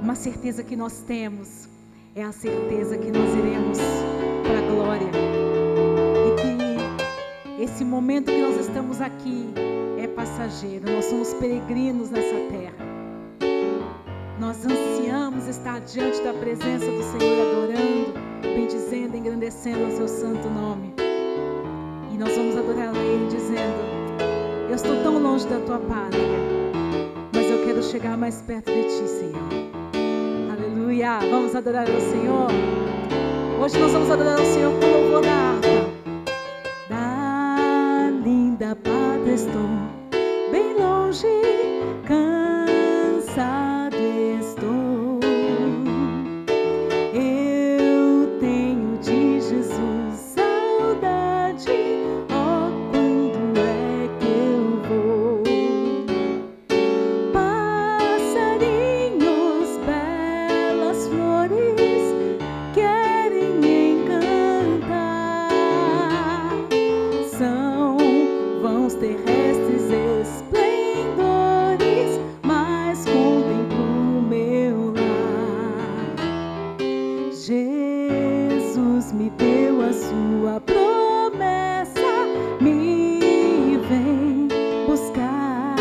Uma certeza que nós temos é a certeza que nós iremos para a glória. E que esse momento que nós estamos aqui é passageiro. Nós somos peregrinos nessa terra. Nós ansiamos estar diante da presença do Senhor, adorando, bendizendo, engrandecendo o seu santo nome. E nós vamos adorar a Ele dizendo: eu estou tão longe da tua pátria, mas eu quero chegar mais perto de ti, Senhor. Aleluia! Vamos adorar ao Senhor. Hoje nós vamos adorar ao Senhor com o louvor da harpa. Da linda pátria estou, bem longe, cansado estou. Eu tenho de Jesus saudade. Oh, quando é que eu vou? Passarinhos, belas flores querem me encantar. São vãos terrestres esplendores, mas contemplo meu lar. Jesus me deu a sua promessa, me vem buscar.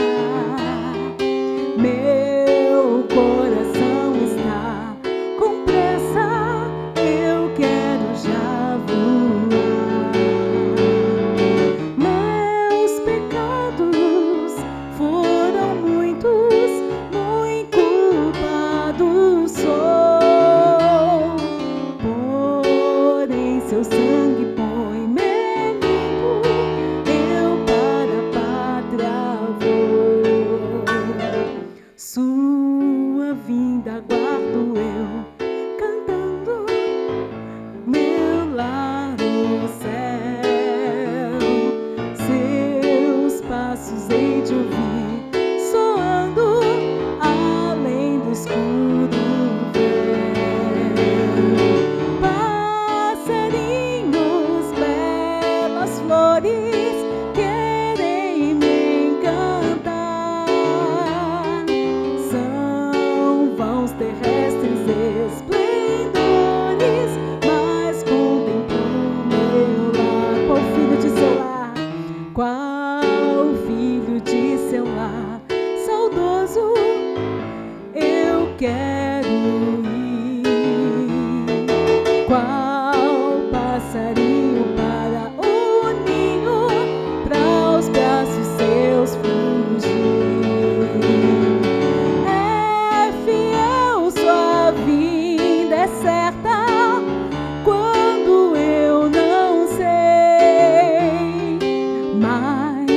Meu coração está com pressa, eu quero já voar. Meus pecados foram muitos, muito culpado sou. Porém seu sangue põe-me limpo, eu para a pátria vou. Sua vinda aguardo eu, cantando, meu lar no céu. Seus passos hei de ouvir, soando além do escuro véu. Passarinhos, belas flores querem me encantar. São vãos terrestres esplendores, mas contemplo meu lar. Qual filho de seu lar? Qual filho de seu lar? Saudoso eu quero ir. Qual passarinho para o ninho, para os braços seus fugir. É fiel, sua vinda é certa, quando eu não sei, mas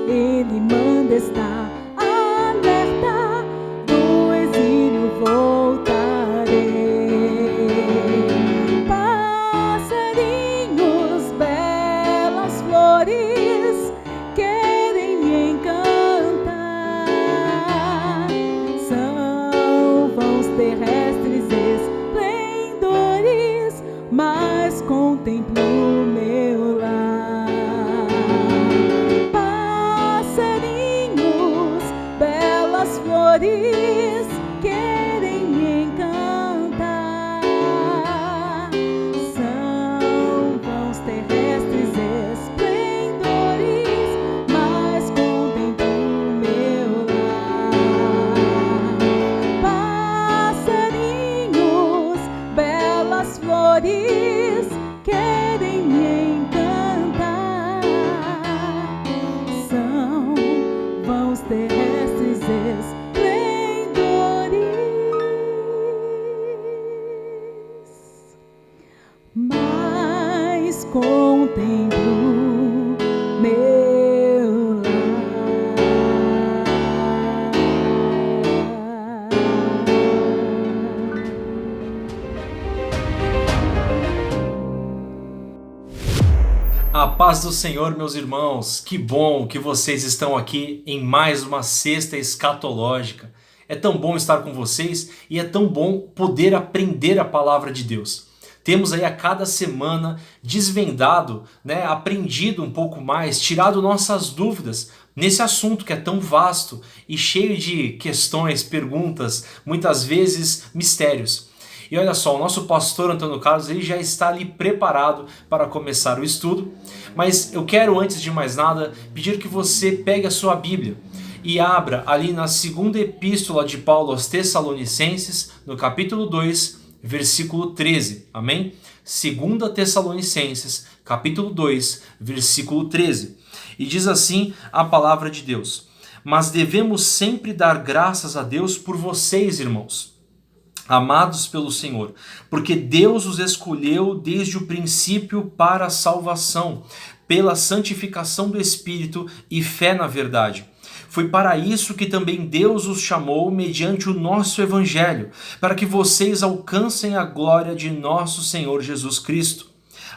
Ele manda estar alerta, do exílio voltarei. Passarinhos, belas flores querem me encantar. São vãos terrestres esplendores, mas contemplo meu lar. Passarinhos, belas flores querem me encantar. São vãos terrestres esplendores, mas contemplo meu lar. Passarinhos, belas flores querem me encantar. São vãos terrestres esplendores, mas contemplo meu lar. A paz do Senhor, meus irmãos. Que bom que vocês estão aqui em mais uma sexta escatológica. É tão bom estar com vocês e é tão bom poder aprender a palavra de Deus. Temos aí a cada semana desvendado, aprendido um pouco mais, tirado nossas dúvidas nesse assunto que é tão vasto e cheio de questões, perguntas, muitas vezes mistérios. E olha só, o nosso pastor Antônio Carlos ele já está ali preparado para começar o estudo, mas eu quero, antes de mais nada, pedir que você pegue a sua Bíblia e abra ali na segunda epístola de Paulo aos Tessalonicenses, no capítulo 2, versículo 13, amém? 2 Tessalonicenses, capítulo 2, versículo 13. E diz assim a palavra de Deus: mas devemos sempre dar graças a Deus por vocês, irmãos, amados pelo Senhor, porque Deus os escolheu desde o princípio para a salvação, pela santificação do Espírito e fé na verdade. Foi para isso que também Deus os chamou mediante o nosso Evangelho, para que vocês alcancem a glória de nosso Senhor Jesus Cristo.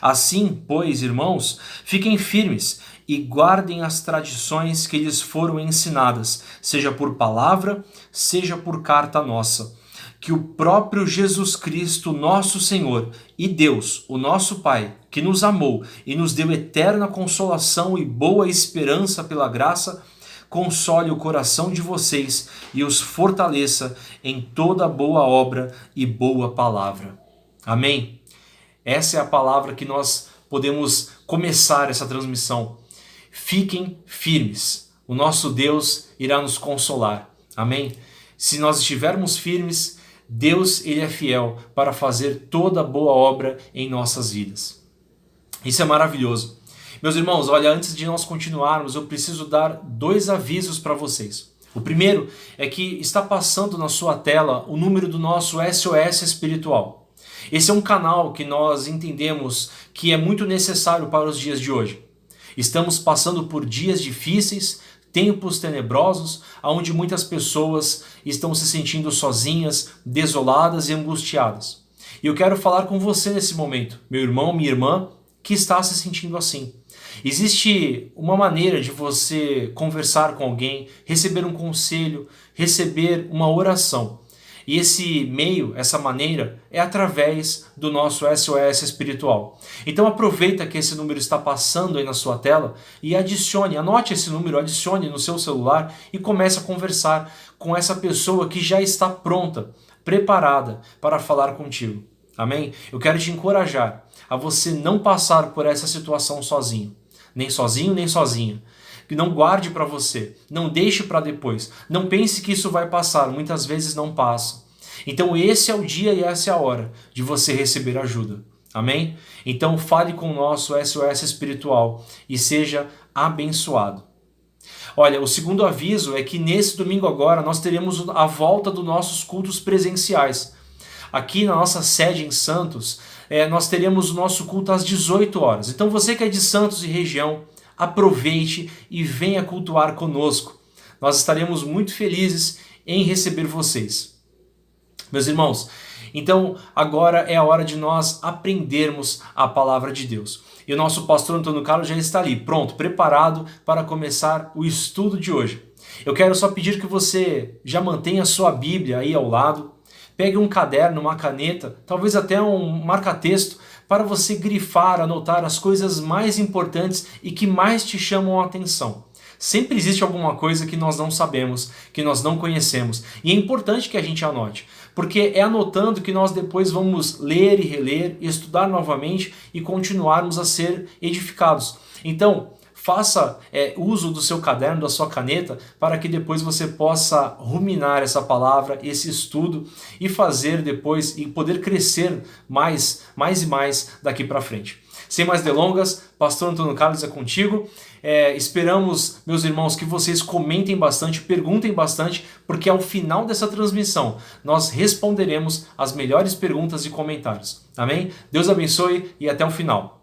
Assim, pois, irmãos, fiquem firmes e guardem as tradições que lhes foram ensinadas, seja por palavra, seja por carta nossa. Que o próprio Jesus Cristo, nosso Senhor, e Deus, o nosso Pai, que nos amou e nos deu eterna consolação e boa esperança pela graça, console o coração de vocês e os fortaleça em toda boa obra e boa palavra. Amém? Essa é a palavra que nós podemos começar essa transmissão. Fiquem firmes. O nosso Deus irá nos consolar. Amém? Se nós estivermos firmes, Deus ele é fiel para fazer toda boa obra em nossas vidas. Isso é maravilhoso. Meus irmãos, olha, antes de nós continuarmos, eu preciso dar 2 avisos para vocês. O primeiro é que está passando na sua tela o número do nosso SOS Espiritual. Esse é um canal que nós entendemos que é muito necessário para os dias de hoje. Estamos passando por dias difíceis, tempos tenebrosos, onde muitas pessoas estão se sentindo sozinhas, desoladas e angustiadas. E eu quero falar com você nesse momento, meu irmão, minha irmã, que está se sentindo assim. Existe uma maneira de você conversar com alguém, receber um conselho, receber uma oração. E esse meio, essa maneira, é através do nosso SOS Espiritual. Então aproveita que esse número está passando aí na sua tela e anote esse número, adicione no seu celular e comece a conversar com essa pessoa que já está pronta, preparada para falar contigo. Amém? Eu quero te encorajar a você não passar por essa situação sozinho. Nem sozinho, nem sozinha. Que não guarde para você, não deixe para depois. Não pense que isso vai passar, muitas vezes não passa. Então esse é o dia e essa é a hora de você receber ajuda. Amém? Então fale com o nosso SOS Espiritual e seja abençoado. Olha, o segundo aviso é que nesse domingo agora nós teremos a volta dos nossos cultos presenciais. Aqui na nossa sede em Santos, nós teremos o nosso culto às 18 horas. Então você que é de Santos e região, aproveite e venha cultuar conosco. Nós estaremos muito felizes em receber vocês. Meus irmãos, então agora é a hora de nós aprendermos a palavra de Deus. E o nosso pastor Antônio Carlos já está ali, pronto, preparado para começar o estudo de hoje. Eu quero só pedir que você já mantenha a sua Bíblia aí ao lado. Pegue um caderno, uma caneta, talvez até um marca-texto, para você grifar, anotar as coisas mais importantes e que mais te chamam a atenção. Sempre existe alguma coisa que nós não sabemos, que nós não conhecemos. E é importante que a gente anote, porque é anotando que nós depois vamos ler e reler, estudar novamente e continuarmos a ser edificados. Então, faça uso do seu caderno, da sua caneta, para que depois você possa ruminar essa palavra, esse estudo e fazer depois e poder crescer mais e mais daqui para frente. Sem mais delongas, pastor Antônio Carlos é contigo. Esperamos, meus irmãos, que vocês comentem bastante, perguntem bastante, porque ao final dessa transmissão nós responderemos as melhores perguntas e comentários. Amém? Deus abençoe e até o final.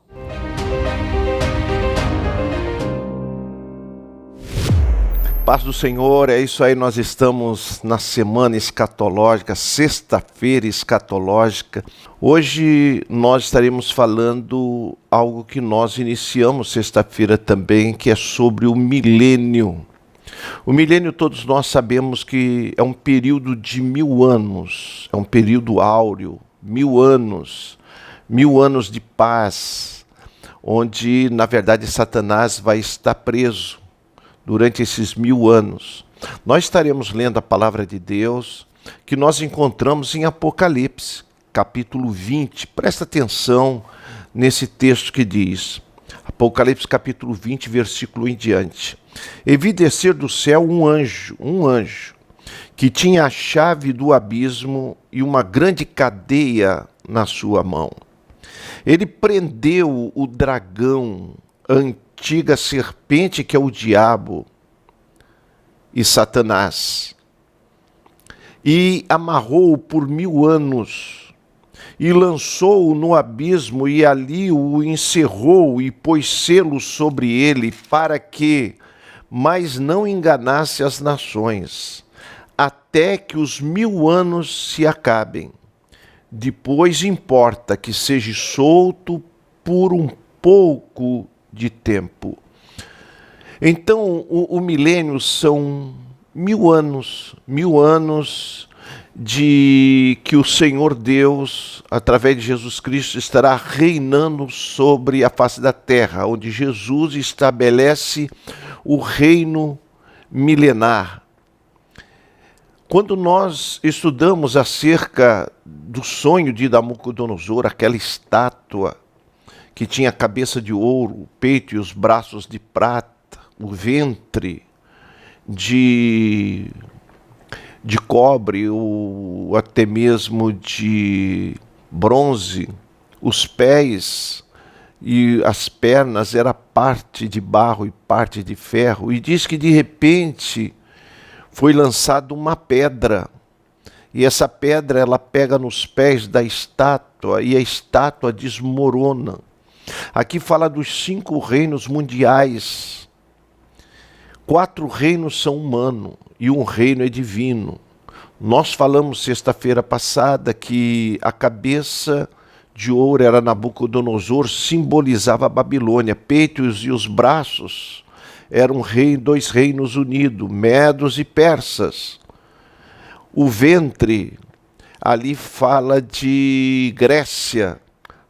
Paz do Senhor, é isso aí, nós estamos na semana escatológica, sexta-feira escatológica. Hoje nós estaremos falando algo que nós iniciamos sexta-feira também, que é sobre o milênio. O milênio todos nós sabemos que é um período de 1000 anos, é um período áureo, 1000 anos. 1000 anos de paz, onde, na verdade, Satanás vai estar preso durante esses 1000 anos. Nós estaremos lendo a palavra de Deus, que nós encontramos em Apocalipse, capítulo 20. Presta atenção nesse texto que diz, Apocalipse capítulo 20, versículo em diante. E vi descer do céu um anjo, que tinha a chave do abismo e uma grande cadeia na sua mão. Ele prendeu o dragão, a antiga serpente que é o diabo e Satanás, e amarrou-o por 1000 anos, e lançou-o no abismo, e ali o encerrou, e pôs selo sobre ele, para que mais não enganasse as nações, até que os 1000 anos se acabem. Depois importa que seja solto por um pouco de tempo. Então, o milênio são 1000 anos, 1000 anos de que o Senhor Deus, através de Jesus Cristo, estará reinando sobre a face da terra, onde Jesus estabelece o reino milenar. Quando nós estudamos acerca do sonho de Nabucodonosor, aquela estátua que tinha a cabeça de ouro, o peito e os braços de prata, o ventre de cobre, ou até mesmo de bronze, os pés e as pernas era parte de barro e parte de ferro, e diz que de repente foi lançada uma pedra, e essa pedra ela pega nos pés da estátua, e a estátua desmorona. Aqui fala dos 5 reinos mundiais. 4 reinos são humanos e um reino é divino. Nós falamos sexta-feira passada que a cabeça de ouro era Nabucodonosor, simbolizava a Babilônia. Peitos e os braços eram 2 reinos unidos, medos e persas. O ventre ali fala de Grécia,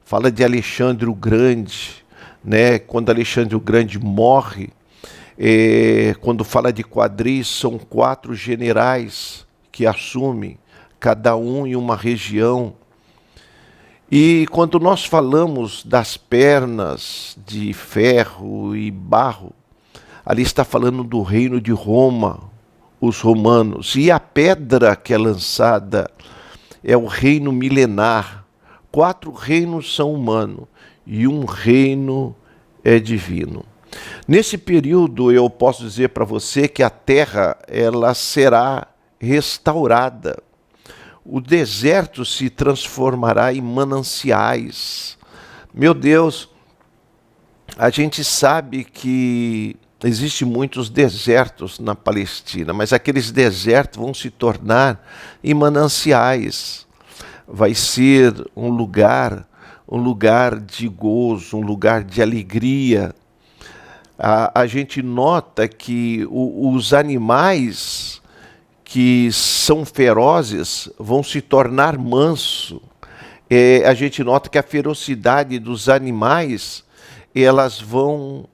fala de Alexandre o Grande, né? Quando Alexandre o Grande morre, quando fala de quadris, são 4 generais que assumem, cada um em uma região. E quando nós falamos das pernas de ferro e barro, ali está falando do reino de Roma, os romanos. E a pedra que é lançada é o reino milenar. 4 reinos são humanos e um reino é divino. Nesse período eu posso dizer para você que a terra ela será restaurada. O deserto se transformará em mananciais. Meu Deus, a gente sabe que existem muitos desertos na Palestina, mas aqueles desertos vão se tornar em mananciais. Vai ser um lugar de gozo, um lugar de alegria. A gente nota que os animais que são ferozes vão se tornar mansos. A gente nota que a ferocidade dos animais, elas vão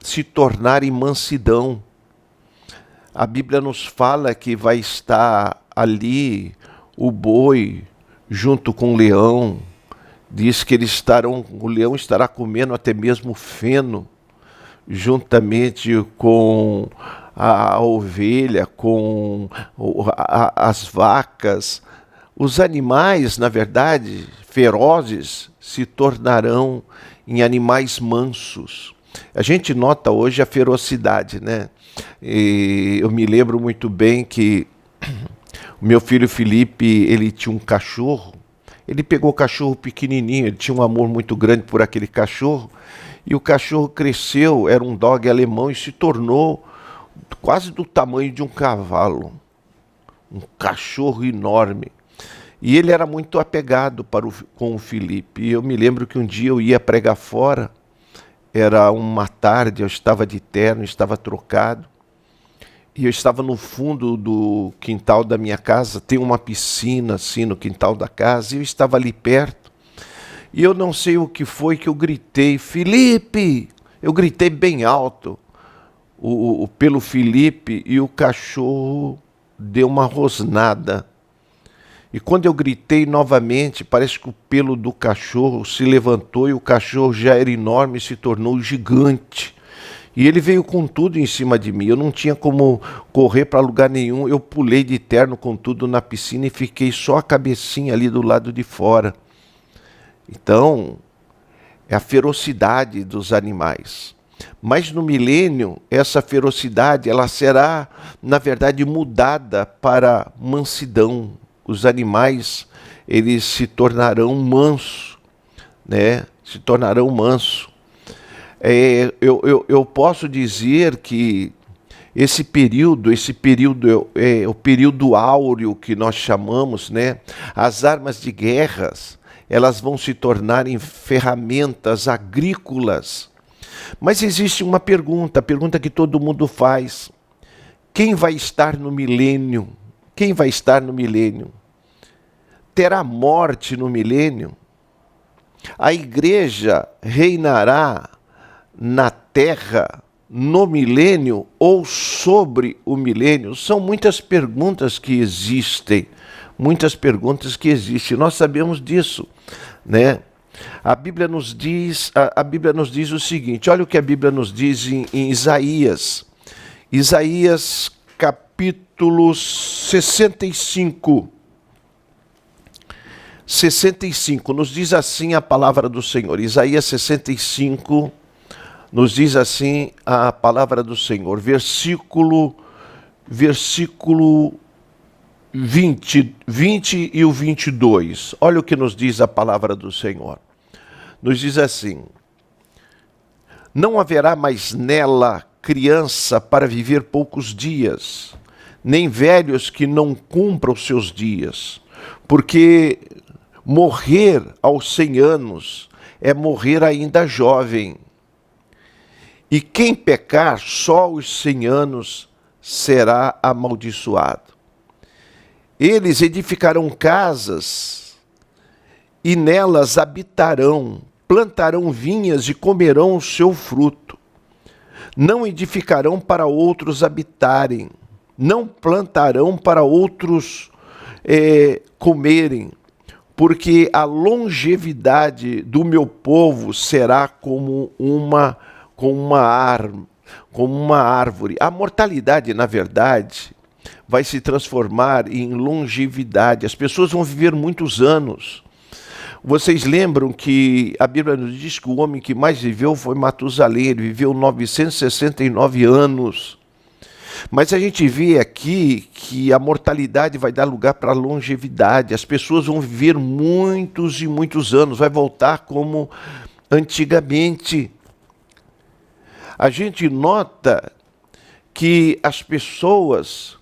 se tornar em mansidão. A Bíblia nos fala que vai estar ali o boi junto com o leão. Diz que o leão estará comendo até mesmo feno, juntamente com a ovelha, com as vacas. Os animais, na verdade, ferozes, se tornarão em animais mansos. A gente nota hoje a ferocidade, né? E eu me lembro muito bem que o meu filho Felipe, ele tinha um cachorro. Ele pegou o cachorro pequenininho, ele tinha um amor muito grande por aquele cachorro. E o cachorro cresceu, era um dog alemão e se tornou quase do tamanho de um cavalo. Um cachorro enorme. E ele era muito apegado com o Felipe. E eu me lembro que um dia eu ia pregar fora, era uma tarde, eu estava de terno, estava trocado. E eu estava no fundo do quintal da minha casa, tem uma piscina assim no quintal da casa, e eu estava ali perto. E eu não sei o que foi que eu gritei, Felipe! Eu gritei bem alto pelo Felipe e o cachorro deu uma rosnada. E quando eu gritei novamente, parece que o pelo do cachorro se levantou e o cachorro já era enorme e se tornou gigante. E ele veio com tudo em cima de mim. Eu não tinha como correr para lugar nenhum. Eu pulei de terno com tudo na piscina e fiquei só a cabecinha ali do lado de fora. Então, é a ferocidade dos animais. Mas no milênio, essa ferocidade ela será, na verdade, mudada para mansidão. Os animais, eles se tornarão mansos, né? Se tornarão mansos. Eu posso dizer que esse período é o período áureo que nós chamamos, né? As armas de guerras, elas vão se tornar em ferramentas agrícolas. Mas existe uma pergunta, a pergunta que todo mundo faz. Quem vai estar no milênio? Quem vai estar no milênio? Terá morte no milênio? A igreja reinará na terra no milênio ou sobre o milênio? São muitas perguntas que existem. Muitas perguntas que existem. Nós sabemos disso, né? A Bíblia nos diz o seguinte, olha o que a Bíblia nos diz em Isaías. Isaías capítulo 65. 65, nos diz assim a palavra do Senhor. Isaías 65, nos diz assim a palavra do Senhor. Versículo 20 e o 22. Olha o que nos diz a palavra do Senhor. Nos diz assim: não haverá mais nela criança para viver poucos dias, nem velhos que não cumpram os seus dias, porque morrer aos 100 anos é morrer ainda jovem. E quem pecar só aos 100 anos será amaldiçoado. Eles edificarão casas e nelas habitarão, plantarão vinhas e comerão o seu fruto. Não edificarão para outros habitarem, não plantarão para outros comerem, porque a longevidade do meu povo será como uma árvore. A mortalidade, na verdade, vai se transformar em longevidade. As pessoas vão viver muitos anos. Vocês lembram que a Bíblia nos diz que o homem que mais viveu foi Matusalém, ele viveu 969 anos. Mas a gente vê aqui que a mortalidade vai dar lugar para a longevidade. As pessoas vão viver muitos e muitos anos, vai voltar como antigamente. A gente nota que as pessoas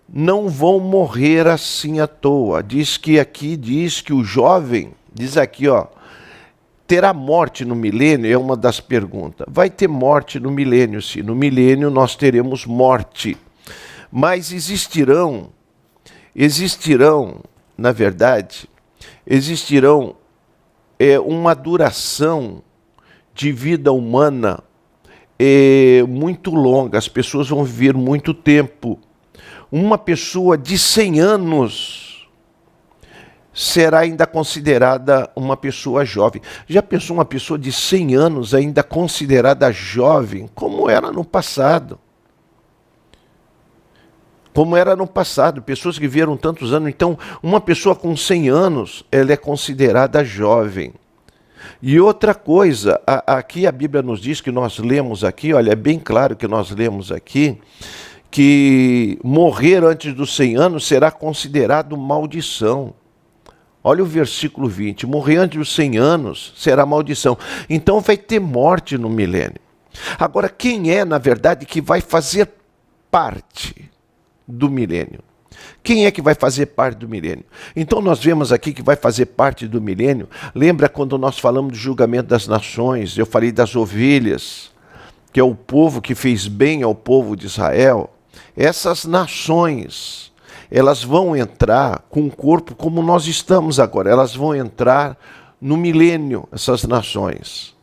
não vão morrer assim à toa. Diz que o jovem, diz aqui, ó, terá morte no milênio? É uma das perguntas. Vai ter morte no milênio, sim. No milênio nós teremos morte. Mas existirão, na verdade, uma duração de vida humana muito longa. As pessoas vão viver muito tempo. Uma pessoa de 100 anos será ainda considerada uma pessoa jovem. Já pensou uma pessoa de 100 anos ainda considerada jovem? Como era no passado? Como era no passado, pessoas que viveram tantos anos. Então, uma pessoa com 100 anos, ela é considerada jovem. E outra coisa, aqui a Bíblia nos diz, que nós lemos aqui, olha, é bem claro que nós lemos aqui, que morrer antes dos 100 anos será considerado maldição. Olha o versículo 20, morrer antes dos 100 anos será maldição. Então vai ter morte no milênio. Agora, quem é, na verdade, que vai fazer parte do milênio? Quem é que vai fazer parte do milênio? Então nós vemos aqui que vai fazer parte do milênio. Lembra quando nós falamos do julgamento das nações? Eu falei das ovelhas, que é o povo que fez bem ao povo de Israel. Essas nações, elas vão entrar com um corpo como nós estamos agora. Elas vão entrar no milênio, essas nações.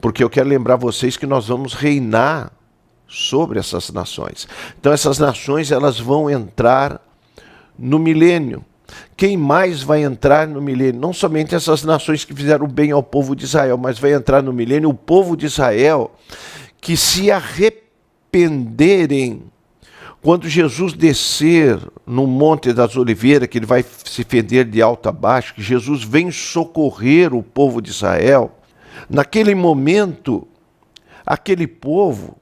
Porque eu quero lembrar vocês que nós vamos reinar sobre essas nações. Então essas nações, elas vão entrar no milênio. Quem mais vai entrar no milênio? Não somente essas nações que fizeram bem ao povo de Israel, mas vai entrar no milênio o povo de Israel que se arrependerem quando Jesus descer no Monte das Oliveiras, que ele vai se fender de alto a baixo, que Jesus vem socorrer o povo de Israel. Naquele momento, aquele povo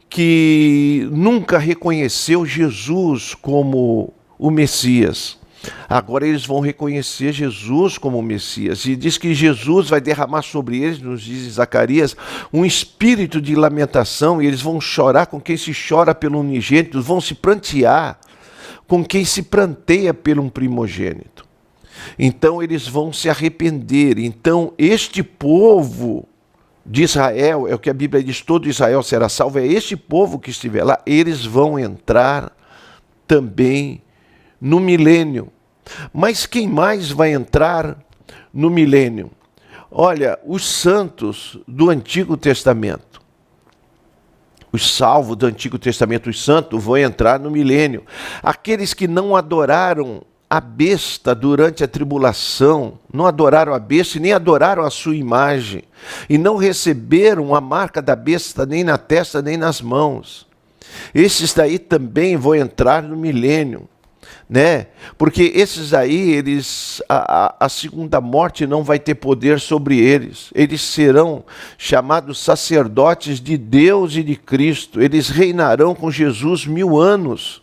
que nunca reconheceu Jesus como o Messias, agora eles vão reconhecer Jesus como o Messias. E diz que Jesus vai derramar sobre eles, nos diz Zacarias, um espírito de lamentação, e eles vão chorar com quem se chora pelo unigênito, vão se prantear com quem se pranteia pelo um primogênito. Então eles vão se arrepender. Então este povo de Israel, é o que a Bíblia diz, todo Israel será salvo, é este povo que estiver lá, eles vão entrar também no milênio. Mas quem mais vai entrar no milênio? Olha, os santos do Antigo Testamento. Os salvos do Antigo Testamento, os santos, vão entrar no milênio. Aqueles que não adoraram a besta durante a tribulação, não adoraram a besta e nem adoraram a sua imagem, e não receberam a marca da besta nem na testa nem nas mãos. Esses daí também vão entrar no milênio. Né? Porque esses aí, a segunda morte não vai ter poder sobre eles. Eles serão chamados sacerdotes de Deus e de Cristo. Eles reinarão com Jesus 1000 anos.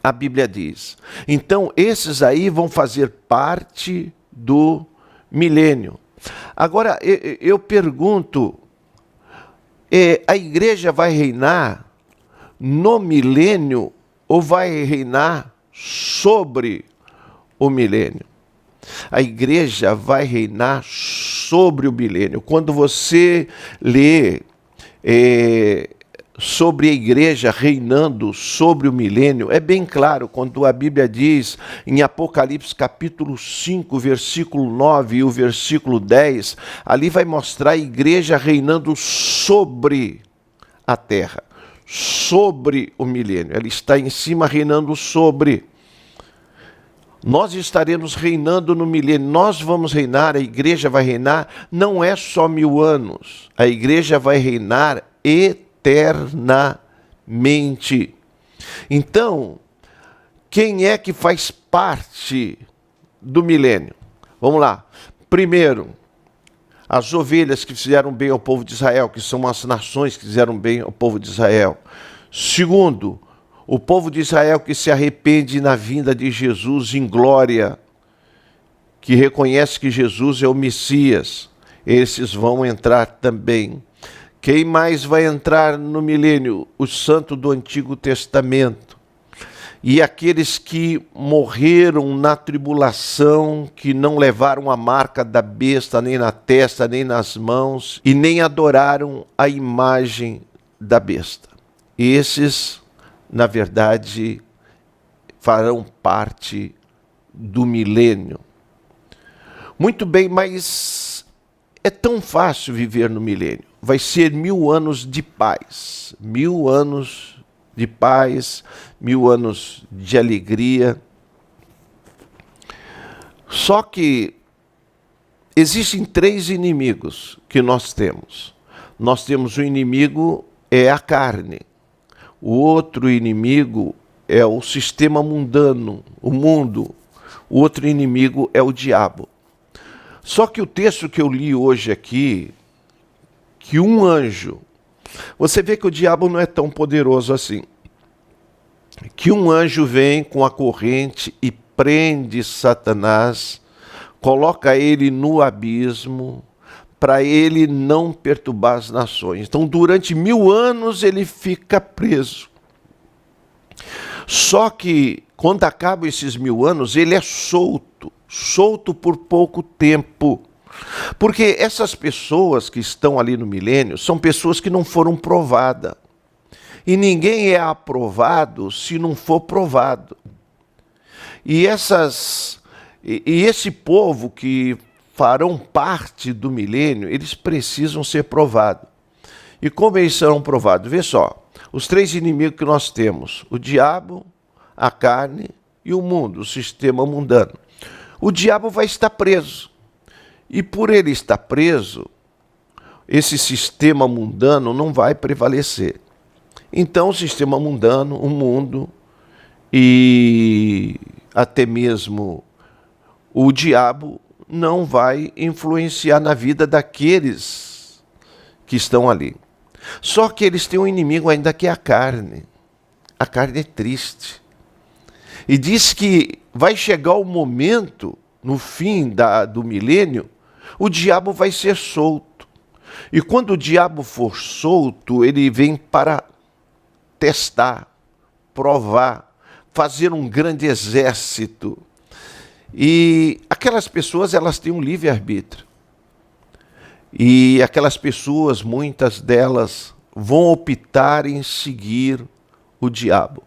A Bíblia diz. Então, esses aí vão fazer parte do milênio. Agora, eu pergunto, a igreja vai reinar no milênio ou vai reinar sobre o milênio? A igreja vai reinar sobre o milênio. Quando você lê sobre a igreja reinando sobre o milênio, é bem claro quando a Bíblia diz em Apocalipse capítulo 5, versículo 9 e o versículo 10, ali vai mostrar a igreja reinando sobre a terra, sobre o milênio. Ela está em cima reinando sobre. Nós estaremos reinando no milênio. Nós vamos reinar, a igreja vai reinar, não é só 1000 anos. A igreja vai reinar eternamente. Então, quem é que faz parte do milênio? Vamos lá. Primeiro, as ovelhas que fizeram bem ao povo de Israel, que são as nações que fizeram bem ao povo de Israel. Segundo, o povo de Israel que se arrepende na vinda de Jesus em glória, que reconhece que Jesus é o Messias, esses vão entrar também. Quem mais vai entrar no milênio? Os santos do Antigo Testamento. E aqueles que morreram na tribulação, que não levaram a marca da besta, nem na testa, nem nas mãos, e nem adoraram a imagem da besta. Esses, na verdade, farão parte do milênio. Muito bem, mas é tão fácil viver no milênio. Vai ser 1000 anos de paz, 1000 anos de paz, 1000 anos de alegria. Só que existem 3 inimigos que nós temos. Nós temos o inimigo, é a carne. O outro inimigo é o sistema mundano, o mundo. O outro inimigo é o diabo. Só que o texto que eu li hoje aqui, que um anjo, você vê que o diabo não é tão poderoso assim, que um anjo vem com a corrente e prende Satanás, coloca ele no abismo, para ele não perturbar as nações. Então, durante 1000 anos ele fica preso. Só que, quando acabam esses 1000 anos, ele é solto por pouco tempo. Porque essas pessoas que estão ali no milênio são pessoas que não foram provadas. E ninguém é aprovado se não for provado. E E esse povo que farão parte do milênio, eles precisam ser provados. E como eles serão provados? Vê só, os 3 inimigos que nós temos: o diabo, a carne e o mundo, o sistema mundano. O diabo vai estar preso. E por ele estar preso, esse sistema mundano não vai prevalecer. Então o sistema mundano, o mundo e até mesmo o diabo não vai influenciar na vida daqueles que estão ali. Só que eles têm um inimigo ainda, que é a carne. A carne é triste. E diz que vai chegar o momento, no fim do milênio, o diabo vai ser solto. E quando o diabo for solto, ele vem para testar, provar, fazer um grande exército. E aquelas pessoas, elas têm um livre-arbítrio. E aquelas pessoas, muitas delas, vão optar em seguir o diabo.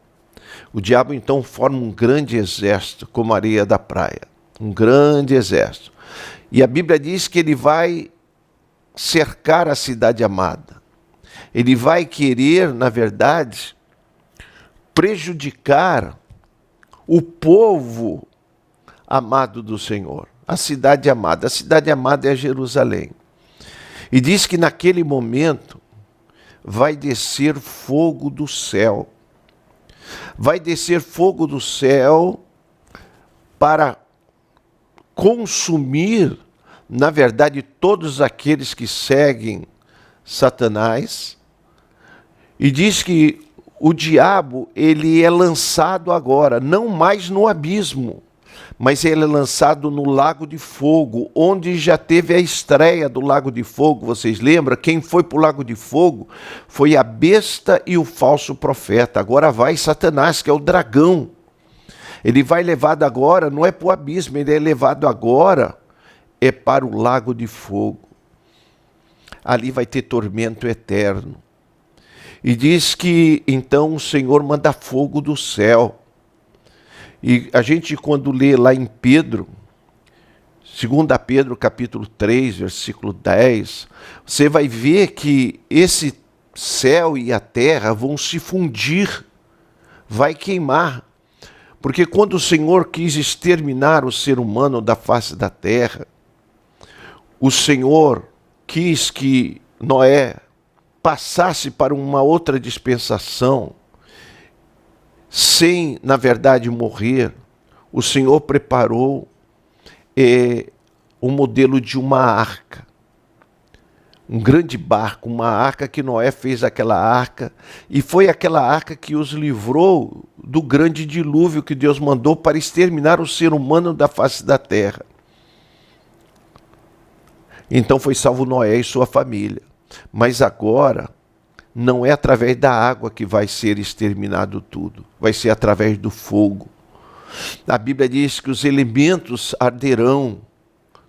O diabo, então, forma um grande exército, como a areia da praia. Um grande exército. E a Bíblia diz que ele vai cercar a cidade amada. Ele vai querer, na verdade, prejudicar o povo amado do Senhor. A cidade amada. A cidade amada é Jerusalém. E diz que naquele momento vai descer fogo do céu. Vai descer fogo do céu para consumir, na verdade, todos aqueles que seguem Satanás. E diz que o diabo, ele é lançado agora, não mais no abismo, mas ele é lançado no lago de fogo, onde já teve a estreia do lago de fogo. Vocês lembram? Quem foi para o lago de fogo foi a besta e o falso profeta. Agora vai Satanás, que é o dragão. Ele vai levado agora, não é para o abismo, ele é levado agora para o lago de fogo. Ali vai ter tormento eterno. E diz que então o Senhor manda fogo do céu. E a gente, quando lê lá em Pedro, 2 Pedro capítulo 3, versículo 10, você vai ver que esse céu e a terra vão se fundir, vai queimar. Porque quando o Senhor quis exterminar o ser humano da face da terra, o Senhor quis que Noé passasse para uma outra dispensação, sem, na verdade, morrer. O Senhor preparou o modelo de uma arca. Um grande barco, uma arca que Noé fez aquela arca, e foi aquela arca que os livrou do grande dilúvio que Deus mandou para exterminar o ser humano da face da terra. Então foi salvo Noé e sua família. Mas agora não é através da água que vai ser exterminado tudo, vai ser através do fogo. A Bíblia diz que os elementos arderão,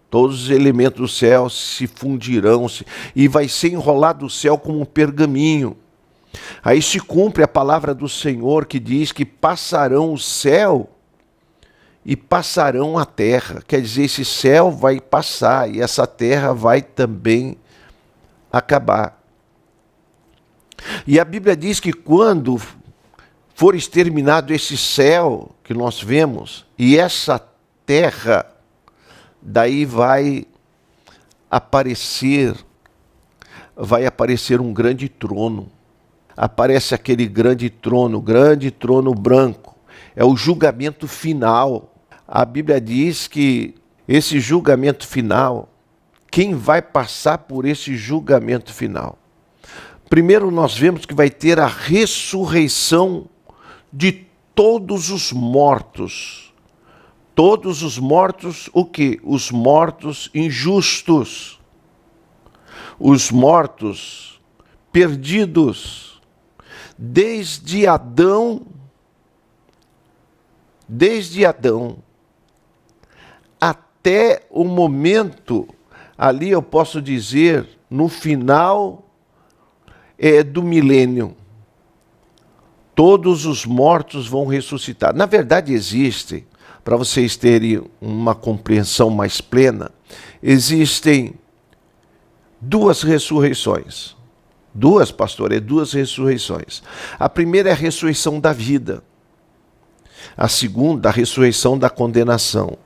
todos os elementos do céu se fundirão, e vai ser enrolado o céu como um pergaminho. Aí se cumpre a palavra do Senhor, que diz que passarão o céu e passarão a terra. Quer dizer, esse céu vai passar e essa terra vai também acabar. E a Bíblia diz que quando for exterminado esse céu que nós vemos e essa terra, daí vai aparecer um grande trono. Aparece aquele grande trono branco. É o julgamento final. A Bíblia diz que esse julgamento final, quem vai passar por esse julgamento final? Primeiro nós vemos que vai ter a ressurreição de todos os mortos. Todos os mortos, o quê? Os mortos injustos. Os mortos perdidos. Desde Adão até o momento, ali eu posso dizer, no final do milênio, todos os mortos vão ressuscitar. Na verdade existem para vocês terem uma compreensão mais plena, existem duas ressurreições. Duas, pastor, duas ressurreições. A primeira é a ressurreição da vida. A segunda, a ressurreição da condenação.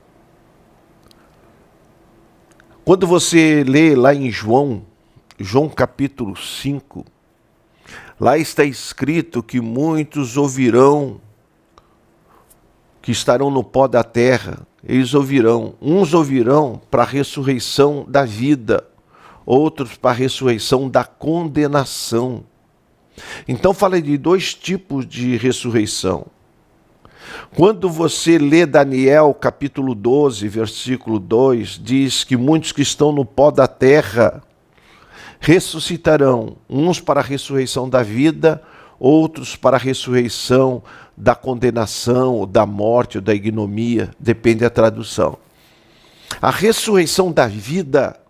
Quando você lê lá em João capítulo 5, lá está escrito que muitos ouvirão, que estarão no pó da terra, eles ouvirão. Uns ouvirão para a ressurreição da vida, outros para a ressurreição da condenação. Então fala de dois tipos de ressurreição. Quando você lê Daniel capítulo 12, versículo 2, diz que muitos que estão no pó da terra ressuscitarão, uns para a ressurreição da vida, outros para a ressurreição da condenação, ou da morte, ou da ignomia, depende da tradução. A ressurreição da vida,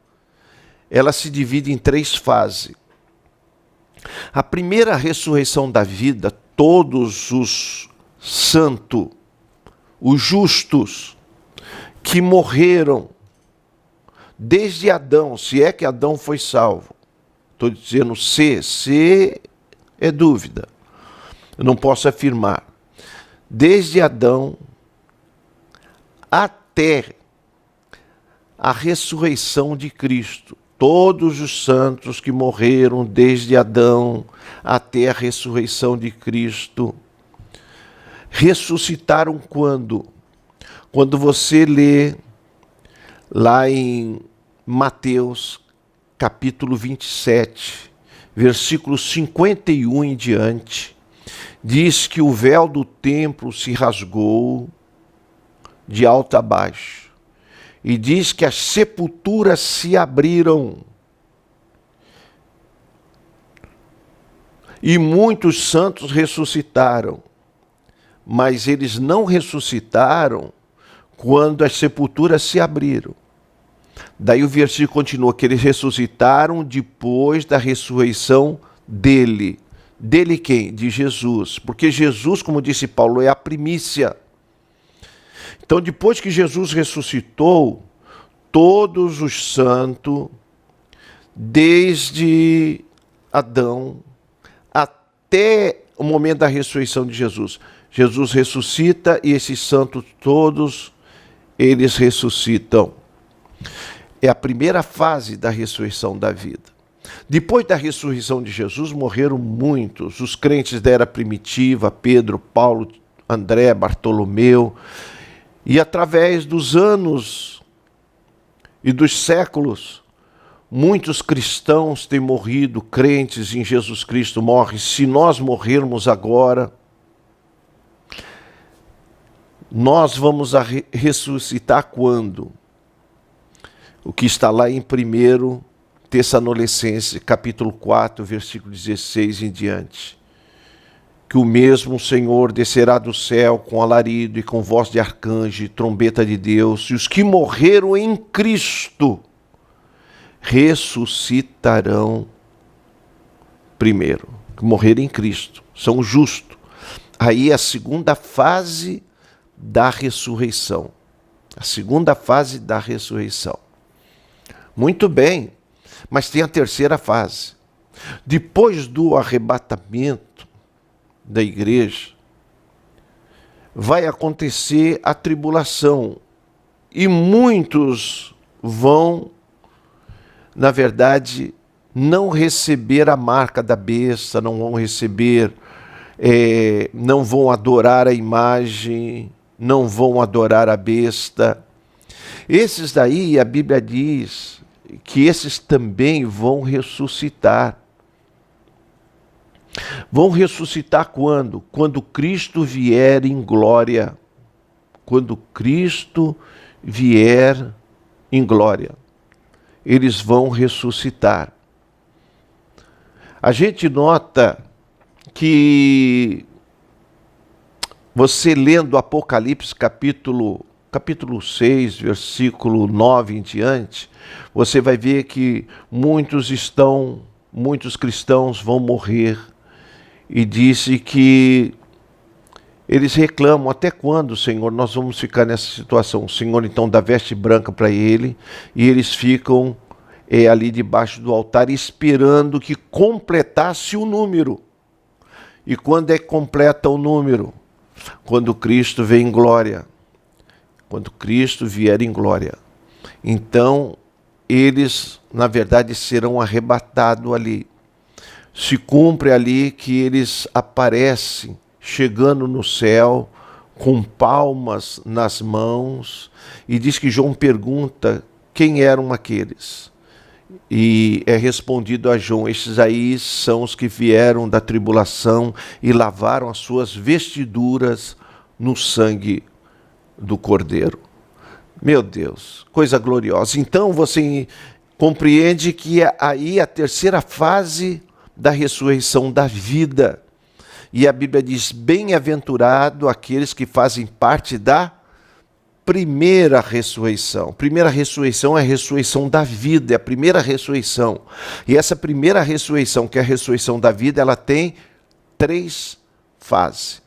ela se divide em 3 fases. A primeira ressurreição da vida, todos os santos, os justos, que morreram desde Adão, se é que Adão foi salvo. Estou dizendo se é dúvida. Eu não posso afirmar. Desde Adão até a ressurreição de Cristo. Todos os santos que morreram desde Adão até a ressurreição de Cristo ressuscitaram quando? Quando você lê lá em Mateus capítulo 27, versículo 51 em diante, diz que o véu do templo se rasgou de alto a baixo. E diz que as sepulturas se abriram. E muitos santos ressuscitaram. Mas eles não ressuscitaram quando as sepulturas se abriram. Daí o versículo continua, que eles ressuscitaram depois da ressurreição dele. Dele quem? De Jesus. Porque Jesus, como disse Paulo, é a primícia. Então, depois que Jesus ressuscitou, todos os santos, desde Adão até o momento da ressurreição de Jesus, Jesus ressuscita e esses santos todos, eles ressuscitam. É a primeira fase da ressurreição da vida. Depois da ressurreição de Jesus, morreram muitos. Os crentes da era primitiva, Pedro, Paulo, André, Bartolomeu. E através dos anos e dos séculos, muitos cristãos têm morrido, crentes em Jesus Cristo morrem. Se nós morrermos agora, nós vamos ressuscitar quando? O que está lá em 1 Tessalonicenses, capítulo 4, versículo 16 em diante. Que o mesmo Senhor descerá do céu com alarido e com voz de arcanjo e trombeta de Deus, e os que morreram em Cristo ressuscitarão primeiro. Que morreram em Cristo, são justos. Aí a segunda fase da ressurreição. A segunda fase da ressurreição. Muito bem, mas tem a terceira fase. Depois do arrebatamento da igreja, vai acontecer a tribulação. E muitos vão, na verdade, não receber a marca da besta, não vão receber, não vão adorar a imagem, não vão adorar a besta. Esses daí, a Bíblia diz que esses também vão ressuscitar. Vão ressuscitar quando? Quando Cristo vier em glória. Quando Cristo vier em glória. Eles vão ressuscitar. A gente nota que você lendo Apocalipse capítulo 6, versículo 9 em diante, você vai ver que muitos cristãos vão morrer. E disse que Eles reclamam: até quando, Senhor, nós vamos ficar nessa situação? O Senhor então dá veste branca para ele, e eles ficam ali debaixo do altar esperando que completasse o número. E quando é que completa o número? Quando Cristo vem em glória. Quando Cristo vier em glória. Então, eles, na verdade, serão arrebatados ali. Se cumpre ali que eles aparecem chegando no céu, com palmas nas mãos, e diz que João pergunta quem eram aqueles. E é respondido a João: esses aí são os que vieram da tribulação e lavaram as suas vestiduras no sangue do Cordeiro. Meu Deus, coisa gloriosa. Então você compreende que é aí a terceira fase da ressurreição da vida. E a Bíblia diz: bem-aventurado aqueles que fazem parte da primeira ressurreição. Primeira ressurreição é a ressurreição da vida, é a primeira ressurreição. E essa primeira ressurreição, que é a ressurreição da vida, ela tem 3 fases.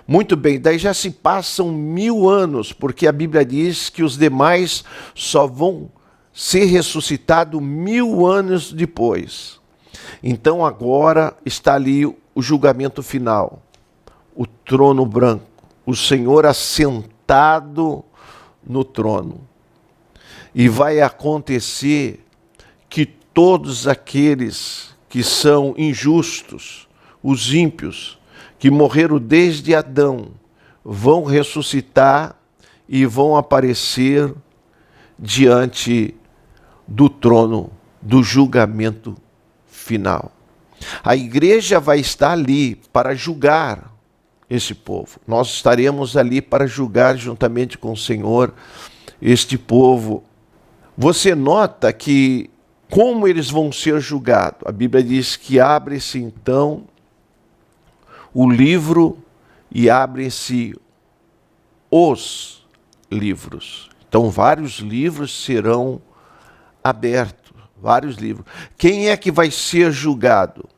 Muito bem, daí já se passam 1000 anos, porque a Bíblia diz que os demais só vão ser ressuscitados 1000 anos depois. Então agora está ali o julgamento final, o trono branco, o Senhor assentado no trono. E vai acontecer que todos aqueles que são injustos, os ímpios, que morreram desde Adão, vão ressuscitar e vão aparecer diante do trono do julgamento final. A igreja vai estar ali para julgar esse povo. Nós estaremos ali para julgar juntamente com o Senhor este povo. Você nota que como eles vão ser julgados? A Bíblia diz que abre-se então o livro e abrem-se os livros. Então vários livros serão abertos, vários livros. Quem é que vai ser julgado?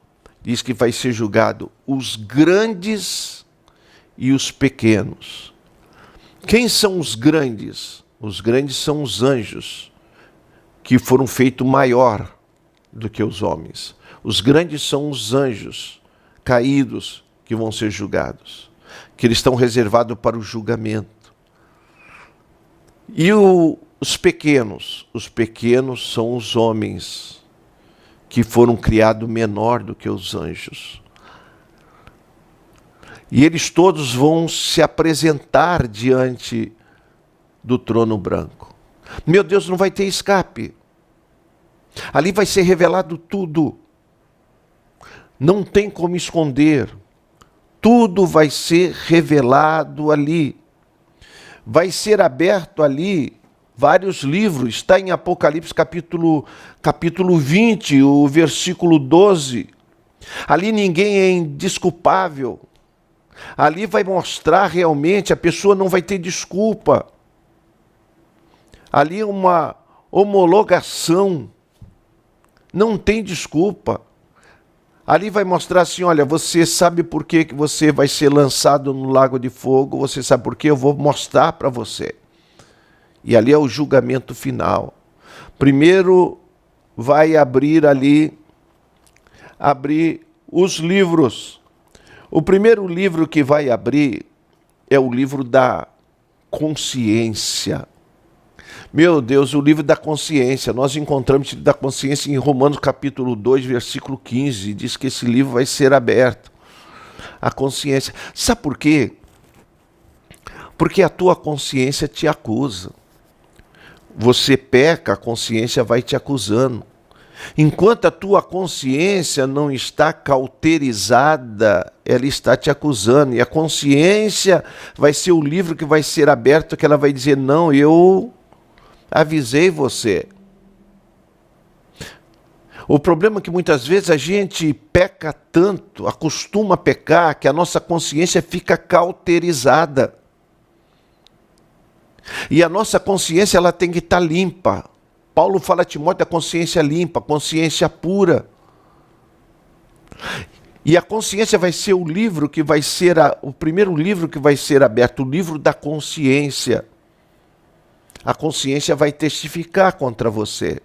Diz que vai ser julgado os grandes e os pequenos. Quem são os grandes? Os grandes são os anjos, que foram feitos maior do que os homens. Os grandes são os anjos caídos que vão ser julgados, que eles estão reservados para o julgamento. E os pequenos são os homens que foram criados menor do que os anjos. E eles todos vão se apresentar diante do trono branco. Meu Deus, não vai ter escape. Ali vai ser revelado tudo. Não tem como esconder. Tudo vai ser revelado ali. Vai ser aberto ali vários livros. Está em Apocalipse capítulo 20, o versículo 12. Ali ninguém é indesculpável. Ali vai mostrar realmente, a pessoa não vai ter desculpa. Ali é uma homologação. Não tem desculpa. Ali vai mostrar assim: olha, você sabe por que você vai ser lançado no lago de fogo? Você sabe por quê? Eu vou mostrar para você. E ali é o julgamento final. Primeiro vai abrir os livros. O primeiro livro que vai abrir é o livro da consciência. Meu Deus, o livro da consciência. Nós encontramos o livro da consciência em Romanos capítulo 2, versículo 15. Diz que esse livro vai ser aberto. A consciência. Sabe por quê? Porque a tua consciência te acusa. Você peca, a consciência vai te acusando. Enquanto a tua consciência não está cauterizada, ela está te acusando. E a consciência vai ser o livro que vai ser aberto, que ela vai dizer: não, eu avisei você. O problema é que muitas vezes a gente peca tanto, acostuma a pecar, que a nossa consciência fica cauterizada. E a nossa consciência, ela tem que estar limpa. Paulo fala a Timóteo da consciência limpa, consciência pura. E a consciência vai ser o livro que vai ser o primeiro livro que vai ser aberto, o livro da consciência. A consciência vai testificar contra você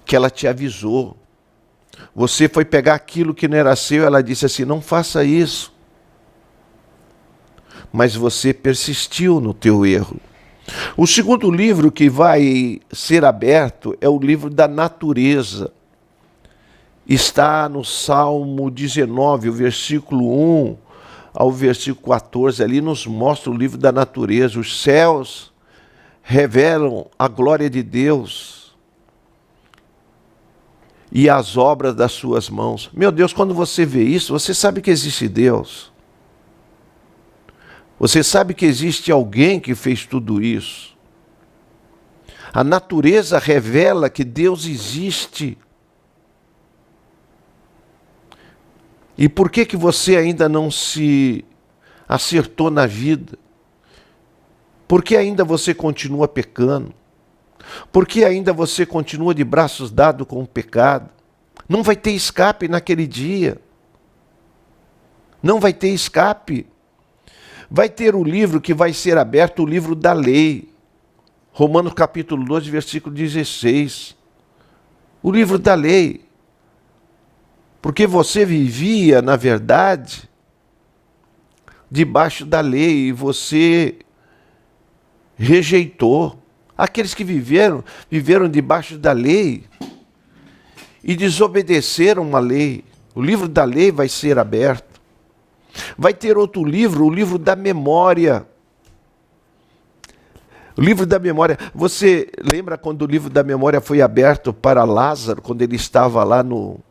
que ela te avisou. Você foi pegar aquilo que não era seu, ela disse assim, não faça isso. Mas você persistiu no teu erro. O segundo livro que vai ser aberto é o livro da natureza. Está no Salmo 19, o versículo 1 ao versículo 14, ali nos mostra o livro da natureza. Os céus revelam a glória de Deus e as obras das suas mãos. Meu Deus, quando você vê isso, você sabe que existe Deus. Você sabe que existe alguém que fez tudo isso. A natureza revela que Deus existe. E por que você ainda não se acertou na vida? Por que ainda você continua pecando? Por que ainda você continua de braços dados com o pecado? Não vai ter escape naquele dia. Não vai ter escape. Vai ter o livro que vai ser aberto, o livro da lei. Romanos capítulo 12, versículo 16. O livro da lei. Porque você vivia, na verdade, debaixo da lei e você rejeitou. Aqueles que viveram debaixo da lei e desobedeceram a lei. O livro da lei vai ser aberto. Vai ter outro livro, o livro da memória. O livro da memória. Você lembra quando o livro da memória foi aberto para Lázaro, quando ele estava lá no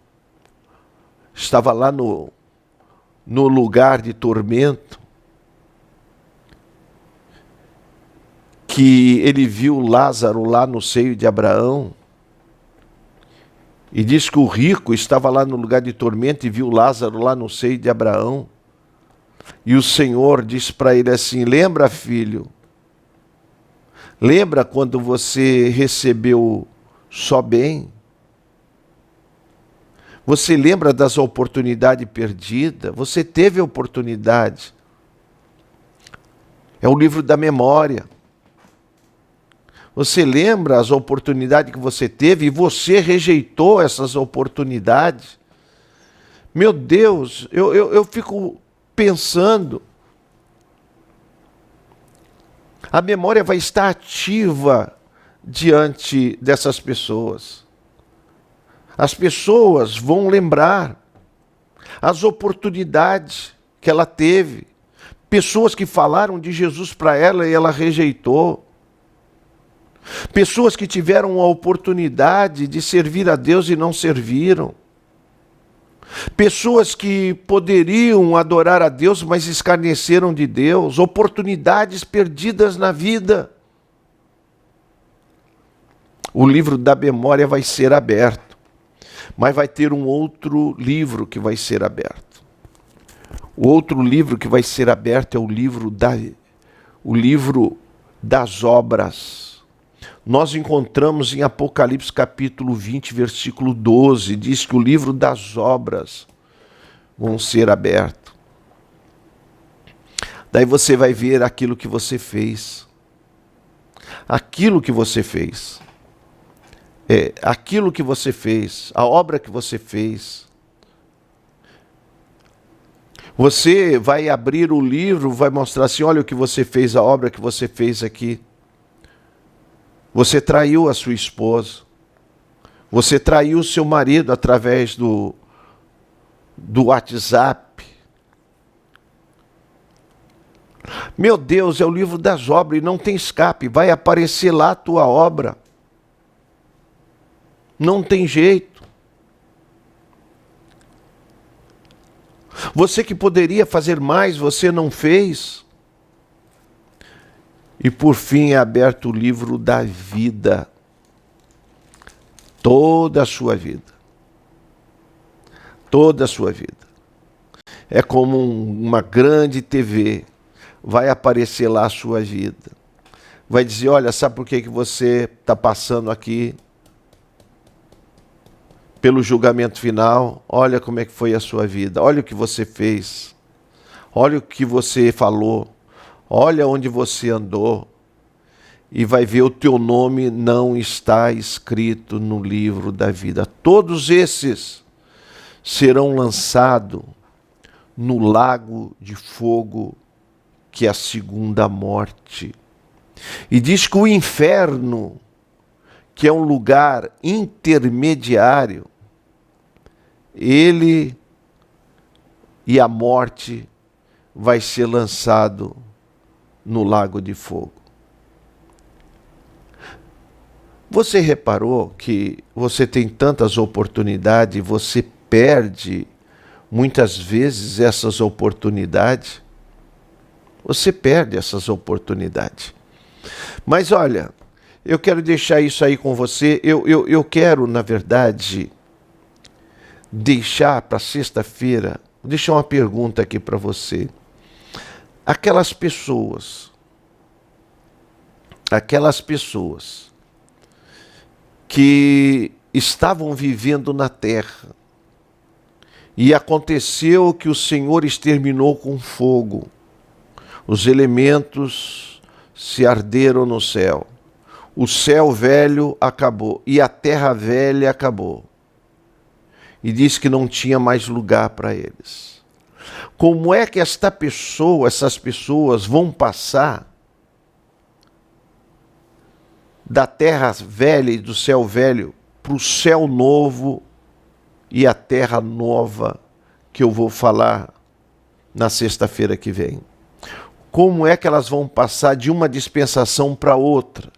lugar de tormento? Que ele viu Lázaro lá no seio de Abraão. E diz que o rico estava lá no lugar de tormento e viu Lázaro lá no seio de Abraão. E o Senhor disse para ele assim, lembra, filho? Lembra quando você recebeu só bem? Você lembra das oportunidades perdidas? Você teve oportunidade. É o livro da memória. Você lembra as oportunidades que você teve e você rejeitou essas oportunidades? Meu Deus, eu fico pensando. A memória vai estar ativa diante dessas pessoas. As pessoas vão lembrar as oportunidades que ela teve. Pessoas que falaram de Jesus para ela e ela rejeitou. Pessoas que tiveram a oportunidade de servir a Deus e não serviram. Pessoas que poderiam adorar a Deus, mas escarneceram de Deus. Oportunidades perdidas na vida. O livro da memória vai ser aberto. Mas vai ter um outro livro que vai ser aberto. O outro livro que vai ser aberto é o livro das obras. Nós encontramos em Apocalipse capítulo 20, versículo 12, diz que o livro das obras vão ser aberto. Daí você vai ver aquilo que você fez. Aquilo que você fez. Aquilo que você fez, a obra que você fez. Você vai abrir o livro, vai mostrar assim, olha o que você fez, a obra que você fez aqui. Você traiu a sua esposa. Você traiu o seu marido através do WhatsApp. Meu Deus, é o livro das obras e não tem escape. Vai aparecer lá a tua obra. Não tem jeito. Você que poderia fazer mais, você não fez. E por fim é aberto o livro da vida. Toda a sua vida. Toda a sua vida. É como uma grande TV. Vai aparecer lá a sua vida. Vai dizer, olha, sabe por que você está passando aqui? pelo julgamento final. Olha como é que foi a sua vida, olha o que você fez, olha o que você falou, olha onde você andou, e vai ver o teu nome não está escrito no livro da vida. Todos esses serão lançados no lago de fogo, que é a segunda morte. E diz que o inferno, que é um lugar intermediário, ele e a morte vai ser lançado no lago de fogo. Você reparou que você tem tantas oportunidades, você perde muitas vezes essas oportunidades? Você perde essas oportunidades. Mas olha, eu quero deixar isso aí com você. Eu quero, na verdade, deixar para sexta-feira, deixar uma pergunta aqui para você. Aquelas pessoas que estavam vivendo na terra e aconteceu que o Senhor exterminou com fogo, os elementos se arderam no céu, o céu velho acabou e a terra velha acabou, e diz que não tinha mais lugar para eles. Como é que essas pessoas vão passar da terra velha e do céu velho para o céu novo e a terra nova, que eu vou falar na sexta-feira que vem? Como é que elas vão passar de uma dispensação para outra?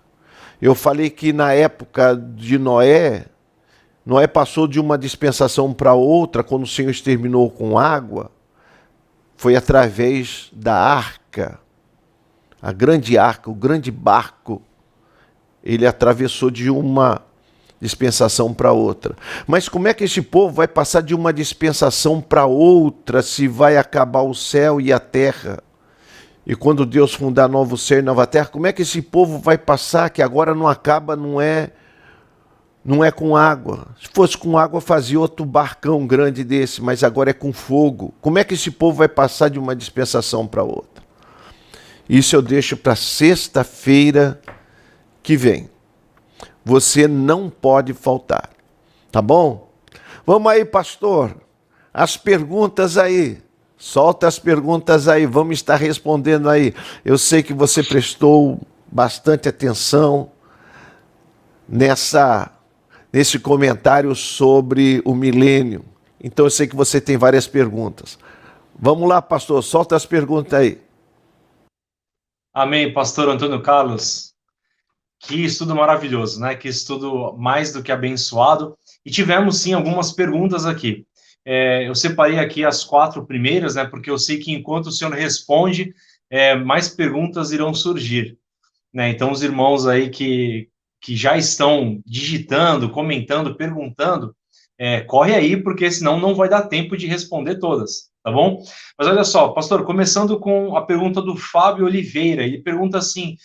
Eu falei que na época de Noé passou de uma dispensação para outra, quando o Senhor exterminou com água, foi através da arca, a grande arca, o grande barco. Ele atravessou de uma dispensação para outra. Mas como é que esse povo vai passar de uma dispensação para outra, se vai acabar o céu e a terra? E quando Deus fundar novo céu e nova terra, como é que esse povo vai passar, que agora não acaba, não é com água? Se fosse com água, fazia outro barcão grande desse, mas agora é com fogo. Como é que esse povo vai passar de uma dispensação para outra? Isso eu deixo para sexta-feira que vem. Você não pode faltar, tá bom? Vamos aí, pastor, as perguntas aí. Solta as perguntas aí, vamos estar respondendo aí. Eu sei que você prestou bastante atenção nesse comentário sobre o milênio. Então eu sei que você tem várias perguntas. Vamos lá, pastor, solta as perguntas aí. Amém, pastor Antônio Carlos. Que estudo maravilhoso, né? Que estudo mais do que abençoado. E tivemos, sim, algumas perguntas aqui. Eu separei aqui as 4 primeiras, né? Porque eu sei que enquanto o senhor responde, mais perguntas irão surgir, né? Então, os irmãos aí que já estão digitando, comentando, perguntando, corre aí, porque senão não vai dar tempo de responder todas, tá bom? Mas olha só, pastor, começando com a pergunta do Fábio Oliveira. Ele pergunta assim,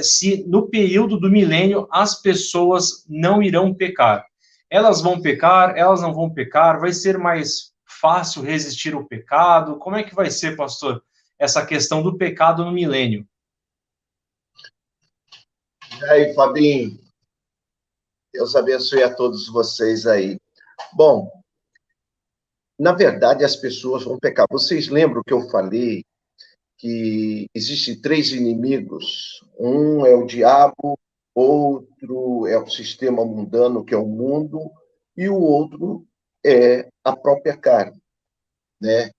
se no período do milênio as pessoas não irão pecar. Elas vão pecar, elas não vão pecar, vai ser mais fácil resistir ao pecado? Como é que vai ser, pastor, essa questão do pecado no milênio? E aí, Fabinho, Deus abençoe a todos vocês aí. Bom, na verdade as pessoas vão pecar. Vocês lembram que eu falei que existem 3 inimigos? Um é o diabo, outro é o sistema mundano, que é o mundo, e o outro é a própria carne, né?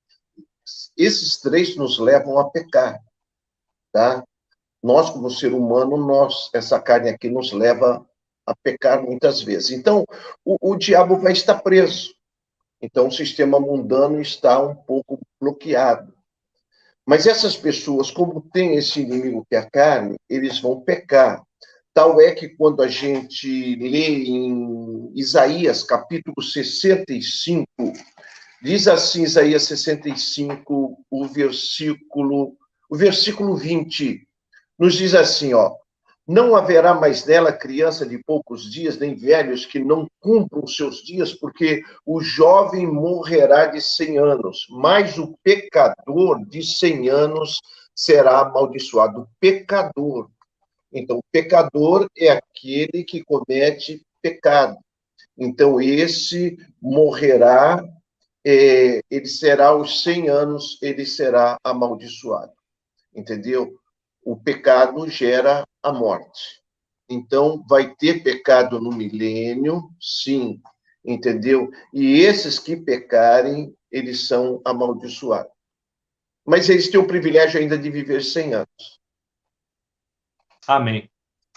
Esses 3 nos levam a pecar, tá? Nós, como ser humano, essa carne aqui nos leva a pecar muitas vezes. Então, o diabo vai estar preso. Então, o sistema mundano está um pouco bloqueado. Mas essas pessoas, como tem esse inimigo que é a carne, eles vão pecar. Tal é que quando a gente lê em Isaías, capítulo 65, diz assim, Isaías 65, o versículo 20, nos diz assim, ó: Não haverá mais nela criança de poucos dias, nem velhos que não cumpram seus dias, porque o jovem morrerá de 100 anos, mas o pecador de 100 anos será amaldiçoado. O pecador. Então, o pecador é aquele que comete pecado. Então, esse morrerá, ele será aos 100 anos, ele será amaldiçoado. Entendeu? O pecado gera a morte. Então, vai ter pecado no milênio, sim, entendeu? E esses que pecarem, eles são amaldiçoados. Mas eles têm o privilégio ainda de viver 100 anos. Amém.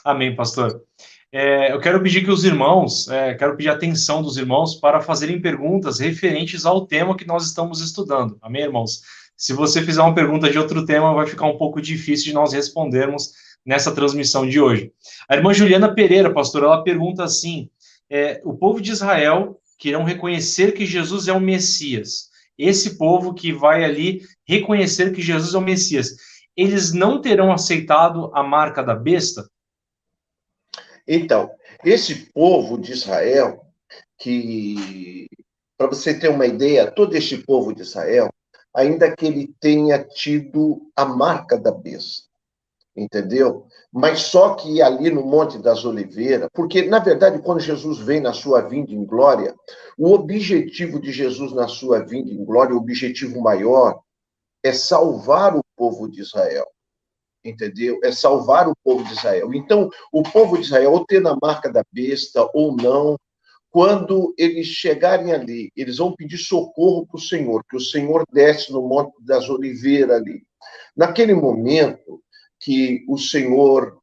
Amém, pastor. Eu quero pedir que os irmãos, quero pedir a atenção dos irmãos para fazerem perguntas referentes ao tema que nós estamos estudando. Amém, irmãos? Se você fizer uma pergunta de outro tema, vai ficar um pouco difícil de nós respondermos nessa transmissão de hoje. A irmã Juliana Pereira, pastor, ela pergunta assim: o povo de Israel que irão reconhecer que Jesus é o Messias. Esse povo que vai ali reconhecer que Jesus é o Messias, eles não terão aceitado a marca da besta? Então, esse povo de Israel, que, para você ter uma ideia, todo este povo de Israel, ainda que ele tenha tido a marca da besta, entendeu? Mas só que ali no Monte das Oliveiras, porque, na verdade, quando Jesus vem na sua vinda em glória, o objetivo de Jesus na sua vinda em glória, o objetivo maior, é salvar o povo de Israel. Entendeu? É salvar o povo de Israel. Então, o povo de Israel, ou tendo a marca da besta ou não, quando eles chegarem ali, eles vão pedir socorro para o Senhor, que o Senhor desce no Monte das Oliveiras ali. Naquele momento que o Senhor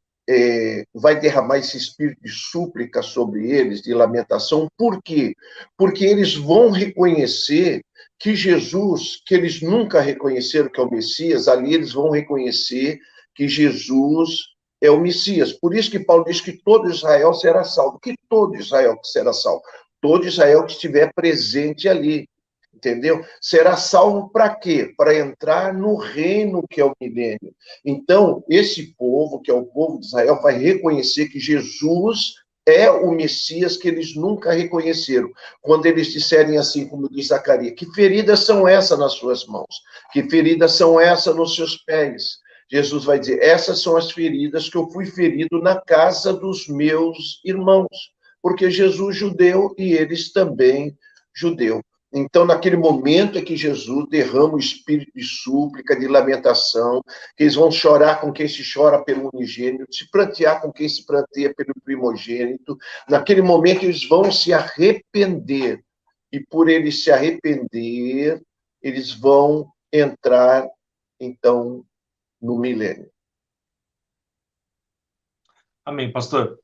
vai derramar esse espírito de súplica sobre eles, de lamentação, por quê? Porque eles vão reconhecer que Jesus, que eles nunca reconheceram que é o Messias, ali eles vão reconhecer que Jesus é o Messias. Por isso que Paulo diz que todo Israel será salvo. Que todo Israel será salvo? Todo Israel que estiver presente ali, entendeu? Será salvo para quê? Para entrar no reino que é o milênio. Então, esse povo, que é o povo de Israel, vai reconhecer que Jesus é o Messias que eles nunca reconheceram. Quando eles disserem assim, como diz Zacarias, que feridas são essas nas suas mãos? Que feridas são essas nos seus pés? Jesus vai dizer, essas são as feridas que eu fui ferido na casa dos meus irmãos, porque Jesus judeu e eles também judeu. Então, naquele momento é que Jesus derrama o espírito de súplica, de lamentação, que eles vão chorar com quem se chora pelo unigênito, se prantear com quem se pranteia pelo primogênito. Naquele momento eles vão se arrepender, e por eles se arrepender, eles vão entrar, então, no milênio. Amém, pastor.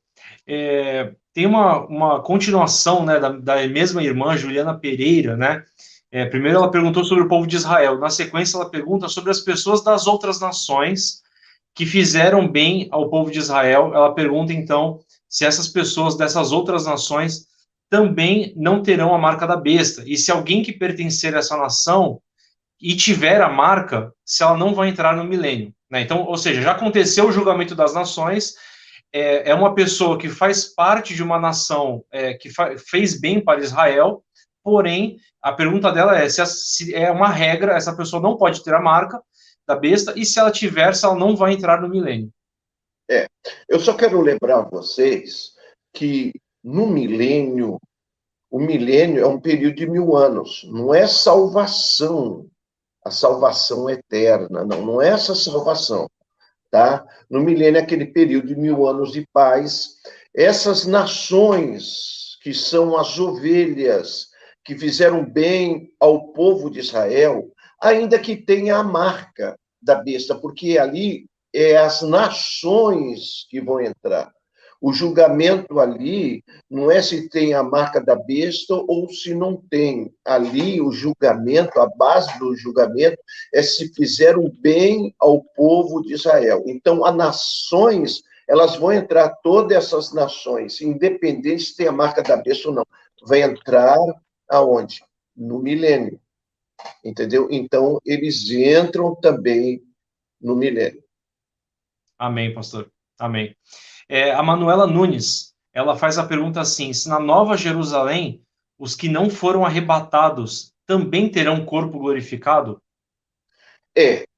Tem uma continuação, né, da mesma irmã, Juliana Pereira, né? Primeiro ela perguntou sobre o povo de Israel. Na sequência, ela pergunta sobre as pessoas das outras nações que fizeram bem ao povo de Israel. Ela pergunta, então, se essas pessoas dessas outras nações também não terão a marca da besta. E se alguém que pertencer a essa nação e tiver a marca, se ela não vai entrar no milênio. Né? Então, ou seja, já aconteceu o julgamento das nações, é uma pessoa que faz parte de uma nação que fez bem para Israel, porém, a pergunta dela é se é uma regra, essa pessoa não pode ter a marca da besta, e se ela tiver, se ela não vai entrar no milênio. Eu só quero lembrar a vocês que no milênio, o milênio é um período de 1000 anos, não é salvação, a salvação eterna, não é essa salvação. Tá? No milênio é aquele período de 1000 anos de paz. Essas nações que são as ovelhas, que fizeram bem ao povo de Israel, ainda que tenha a marca da besta, porque ali é as nações que vão entrar. O julgamento ali não é se tem a marca da besta ou se não tem. Ali o julgamento, a base do julgamento é se fizeram bem ao povo de Israel. Então, as nações, elas vão entrar, todas essas nações, independente se tem a marca da besta ou não, vai entrar aonde? No milênio. Entendeu? Então, eles entram também no milênio. Amém, pastor. Amém. A Manuela Nunes, ela faz a pergunta assim: se na Nova Jerusalém os que não foram arrebatados também terão corpo glorificado?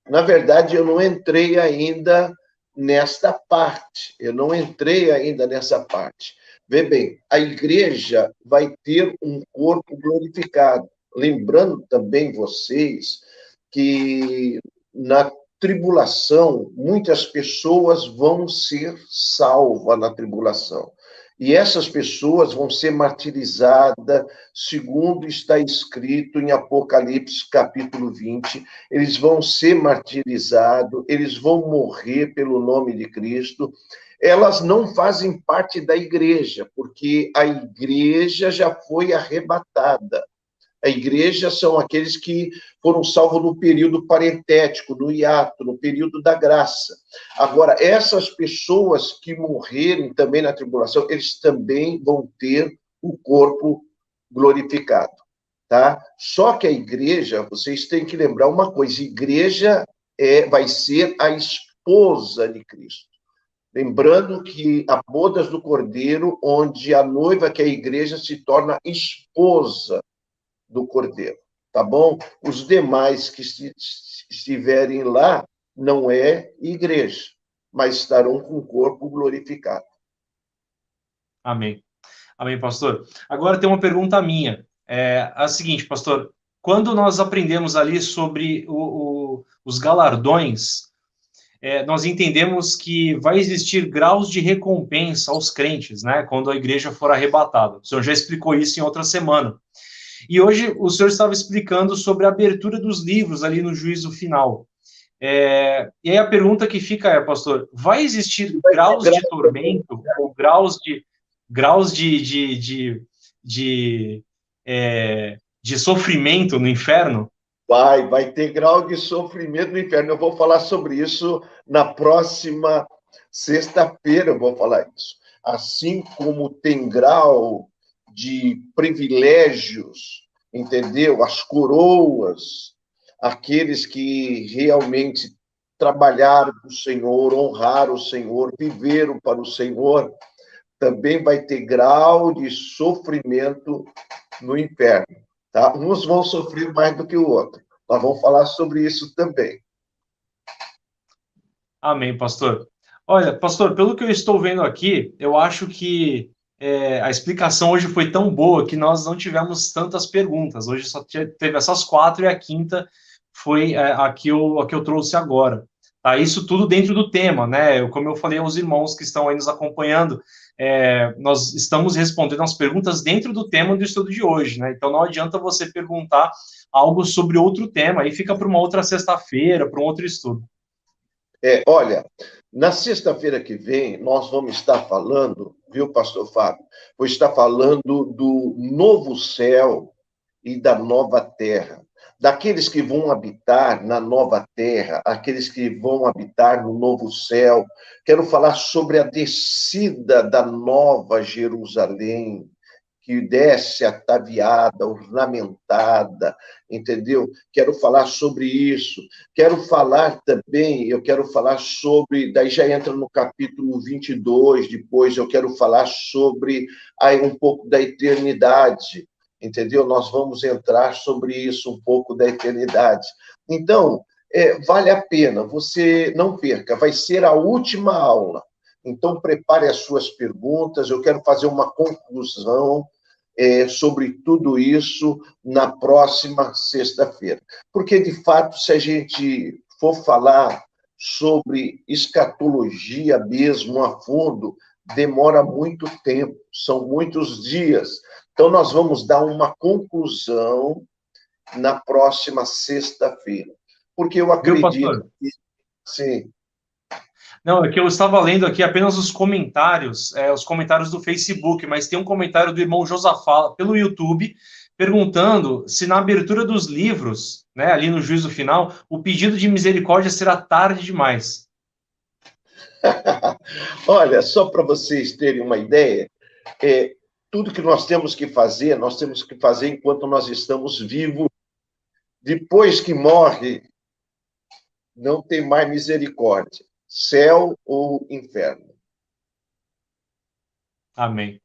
Na verdade, eu não entrei ainda nesta parte. Eu não entrei ainda nessa parte. Vê bem, a igreja vai ter um corpo glorificado. Lembrando também vocês que na tribulação, muitas pessoas vão ser salvas na tribulação. E essas pessoas vão ser martirizadas, segundo está escrito em Apocalipse, capítulo 20. Eles vão ser martirizados, eles vão morrer pelo nome de Cristo. Elas não fazem parte da igreja, porque a igreja já foi arrebatada. A igreja são aqueles que foram salvos no período parentético, no hiato, no período da graça. Agora, essas pessoas que morrerem também na tribulação, eles também vão ter o corpo glorificado, tá? Só que a igreja, vocês têm que lembrar uma coisa, a igreja vai ser a esposa de Cristo. Lembrando que a bodas do Cordeiro, onde a noiva, que é a igreja, se torna esposa do Cordeiro, tá bom? Os demais que estiverem lá não é igreja, mas estarão com o corpo glorificado. Amém. Amém, pastor. Agora tem uma pergunta minha. É a seguinte, pastor: quando nós aprendemos ali sobre os galardões, nós entendemos que vai existir graus de recompensa aos crentes, né? Quando a igreja for arrebatada. O senhor já explicou isso em outra semana. E hoje o senhor estava explicando sobre a abertura dos livros ali no juízo final. E aí a pergunta que fica é, pastor, vai existir graus de tormento ou graus de sofrimento no inferno? Vai ter grau de sofrimento no inferno. Eu vou falar sobre isso na próxima sexta-feira, eu vou falar isso. Assim como tem grau de privilégios, entendeu? As coroas, aqueles que realmente trabalharam para o Senhor, honraram o Senhor, viveram para o Senhor, também vai ter grau de sofrimento no inferno. Tá? Uns vão sofrer mais do que o outro. Nós vamos falar sobre isso também. Amém, pastor. Olha, pastor, pelo que eu estou vendo aqui, eu acho que a explicação hoje foi tão boa que nós não tivemos tantas perguntas. Hoje só teve essas 4 e a quinta foi a que eu trouxe agora. Tá? Isso tudo dentro do tema, né? Como eu falei aos irmãos que estão aí nos acompanhando, nós estamos respondendo as perguntas dentro do tema do estudo de hoje, né? Então não adianta você perguntar algo sobre outro tema, aí fica para uma outra sexta-feira, para um outro estudo. Olha, na sexta-feira que vem, nós vamos estar falando, viu, pastor Fábio? Vou estar falando do novo céu e da nova terra. Daqueles que vão habitar na nova terra, aqueles que vão habitar no novo céu. Quero falar sobre a descida da nova Jerusalém, que desce ataviada, ornamentada, entendeu? Quero falar sobre isso. Quero falar também, eu quero falar sobre, daí já entra no capítulo 22, depois eu quero falar sobre aí um pouco da eternidade, entendeu? Nós vamos entrar sobre isso, um pouco da eternidade. Então, vale a pena, você não perca, vai ser a última aula. Então, prepare as suas perguntas, eu quero fazer uma conclusão sobre tudo isso na próxima sexta-feira. Porque, de fato, se a gente for falar sobre escatologia mesmo a fundo, demora muito tempo, são muitos dias. Então, nós vamos dar uma conclusão na próxima sexta-feira. Porque eu acredito que... Sim. Não, é que eu estava lendo aqui apenas os comentários do Facebook, mas tem um comentário do irmão Josafá pelo YouTube, perguntando se na abertura dos livros, né, ali no juízo final, o pedido de misericórdia será tarde demais. Olha, só para vocês terem uma ideia, tudo que nós temos que fazer enquanto nós estamos vivos. Depois que morre, não tem mais misericórdia. céu ou inferno. Amém.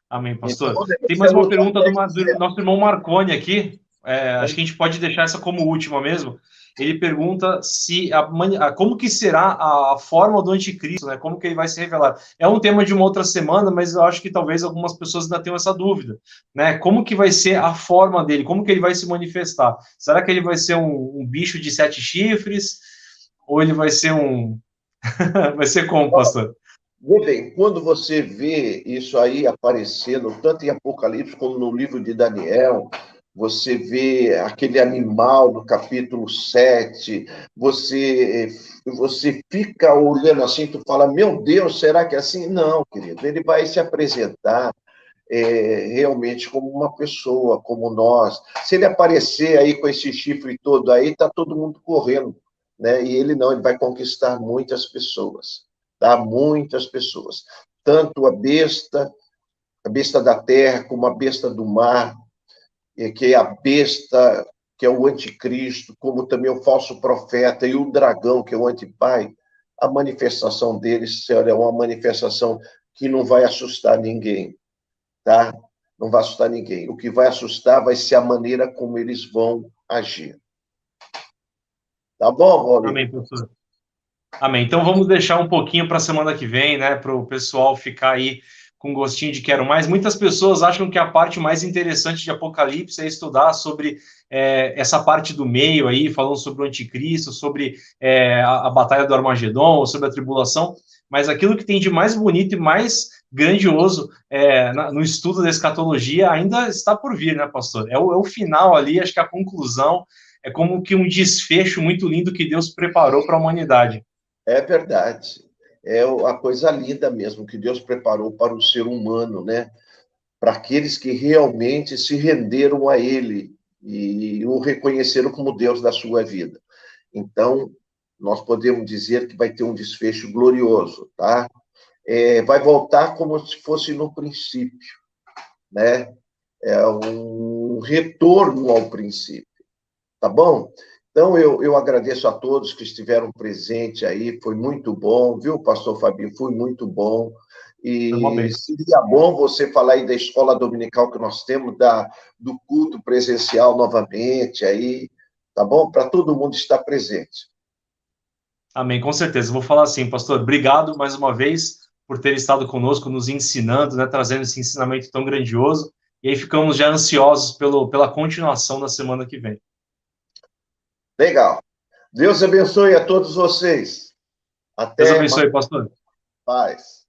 Amém, Então, pastor. Tem você mais uma luta pergunta até do nosso irmão Marconi aqui. que Acho que a gente pode deixar essa como última mesmo. Ele pergunta se como que será a forma do anticristo, né? Como que ele vai se revelar? É um tema de uma outra semana, mas eu acho que talvez algumas pessoas ainda tenham essa dúvida, né? Como que vai ser a forma dele? Como que ele vai se manifestar? Será que ele vai ser um bicho de 7 chifres? Ou ele vai ser um... vai ser como, pastor? Vê bem, quando você vê isso aí aparecendo, tanto em Apocalipse como no livro de Daniel, você vê aquele animal no capítulo 7, você fica olhando assim, tu fala, meu Deus, será que é assim? Não, querido, ele vai se apresentar realmente como uma pessoa, como nós. Se ele aparecer aí com esse chifre todo aí, está todo mundo correndo, né? E ele não, ele vai conquistar muitas pessoas, tá? Muitas pessoas. Tanto a besta da terra, como a besta do mar, que é a besta, que é o anticristo, como também o falso profeta e o dragão, que é o antipai. A manifestação deles, é uma manifestação que não vai assustar ninguém, tá? Não vai assustar ninguém. O que vai assustar vai ser a maneira como eles vão agir. Tá bom, Paulinho? Amém, pastor. Amém. Então vamos deixar um pouquinho para a semana que vem, né? Para o pessoal ficar aí com gostinho de quero mais. Muitas pessoas acham que a parte mais interessante de Apocalipse é estudar sobre essa parte do meio aí, falando sobre o anticristo, sobre a batalha do Armagedon, sobre a tribulação. Mas aquilo que tem de mais bonito e mais grandioso no estudo da escatologia ainda está por vir, né, pastor? É o final ali, acho que a conclusão é como que um desfecho muito lindo que Deus preparou para a humanidade. É verdade. É a coisa linda mesmo que Deus preparou para o ser humano, né? Para aqueles que realmente se renderam a Ele e o reconheceram como Deus da sua vida. Então, nós podemos dizer que vai ter um desfecho glorioso, tá? Vai voltar como se fosse no princípio, né? É um retorno ao princípio, tá bom? Então, eu agradeço a todos que estiveram presentes aí, foi muito bom, viu, pastor Fabinho? Foi muito bom. Foi uma E bênção. seria bom você falar aí da escola dominical que nós temos, do culto presencial novamente aí, tá bom? Para todo mundo estar presente. Amém, com certeza. Vou falar assim, pastor, obrigado mais uma vez por ter estado conosco, nos ensinando, né, trazendo esse ensinamento tão grandioso. E aí ficamos já ansiosos pela continuação da semana que vem. Legal. Deus abençoe a todos vocês. Deus Até abençoe, pastor. mais.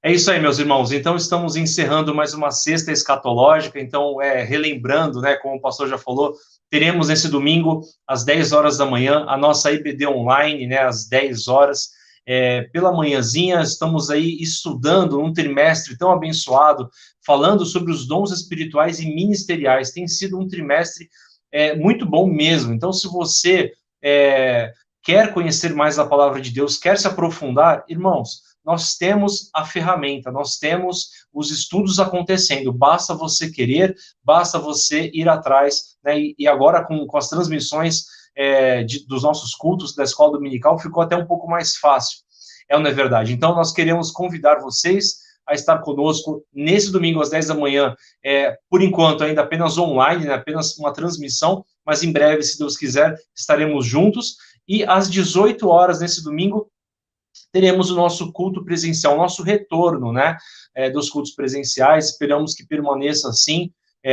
É isso aí, meus irmãos. Então, estamos encerrando mais uma sexta escatológica. Então, relembrando, né, como o pastor já falou, teremos nesse domingo, às 10 horas da manhã, a nossa IBD online, né, às 10 horas. Pela manhãzinha, estamos aí estudando um trimestre tão abençoado, falando sobre os dons espirituais e ministeriais. Tem sido um trimestre muito bom mesmo. Então, se você quer conhecer mais a palavra de Deus, quer se aprofundar, irmãos, nós temos a ferramenta, nós temos os estudos acontecendo, basta você querer, basta você ir atrás, né? E agora com as transmissões dos nossos cultos da escola dominical ficou até um pouco mais fácil, não é verdade? Então nós queremos convidar vocês a estar conosco nesse domingo às 10 da manhã, por enquanto ainda apenas online, né? Apenas uma transmissão, mas em breve, se Deus quiser, estaremos juntos, e às 18 horas nesse domingo, teremos o nosso culto presencial, o nosso retorno, né, dos cultos presenciais. Esperamos que permaneça assim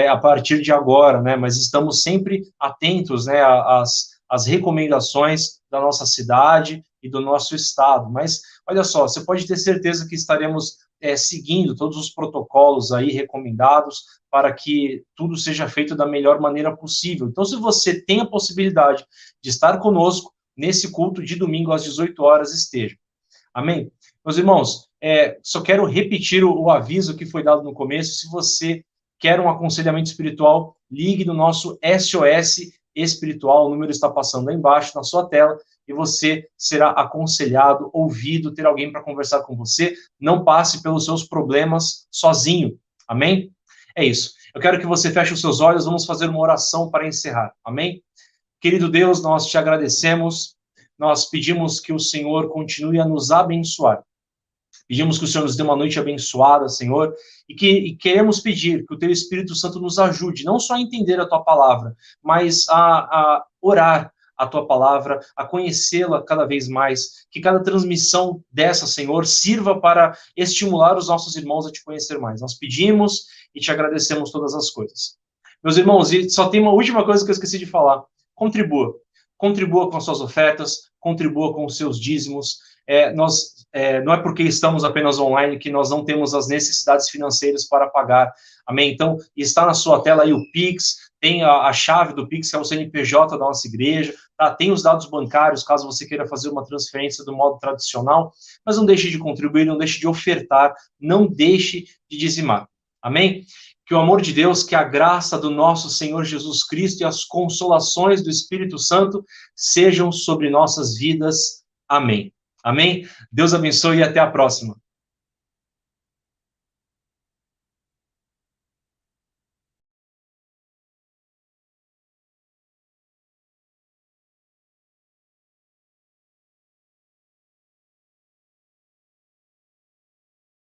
a partir de agora, né, mas estamos sempre atentos, né, às recomendações da nossa cidade e do nosso estado. Mas, olha só, você pode ter certeza que estaremos seguindo todos os protocolos aí recomendados para que tudo seja feito da melhor maneira possível. Então, se você tem a possibilidade de estar conosco nesse culto de domingo às 18 horas, esteja. Amém? Meus irmãos, só quero repetir o aviso que foi dado no começo. Se você quer um aconselhamento espiritual, ligue no nosso SOS espiritual. O número está passando aí embaixo na sua tela e você será aconselhado, ouvido, ter alguém para conversar com você. Não passe pelos seus problemas sozinho. Amém? É isso. Eu quero que você feche os seus olhos. Vamos fazer uma oração para encerrar. Amém? Querido Deus, nós te agradecemos. nós pedimos que o Senhor continue a nos abençoar. Pedimos que o Senhor nos dê uma noite abençoada, Senhor, e queremos pedir que o Teu Espírito Santo nos ajude, não só a entender a Tua palavra, mas a orar a Tua palavra, a conhecê-la cada vez mais, que cada transmissão dessa, Senhor, sirva para estimular os nossos irmãos a Te conhecer mais. Nós pedimos e Te agradecemos todas as coisas. Meus irmãos, e só tem uma última coisa que eu esqueci de falar. Contribua. Contribua com as suas ofertas, contribua com os seus dízimos. Não é porque estamos apenas online que nós não temos as necessidades financeiras para pagar. Amém? Então, está na sua tela aí o Pix, tem a chave do Pix, que é o CNPJ da nossa igreja, tá? Tem os dados bancários, caso você queira fazer uma transferência do modo tradicional, mas não deixe de contribuir, não deixe de ofertar, não deixe de dizimar. Amém? Que o amor de Deus, que a graça do nosso Senhor Jesus Cristo e as consolações do Espírito Santo sejam sobre nossas vidas. Amém. Amém? Deus abençoe e até a próxima.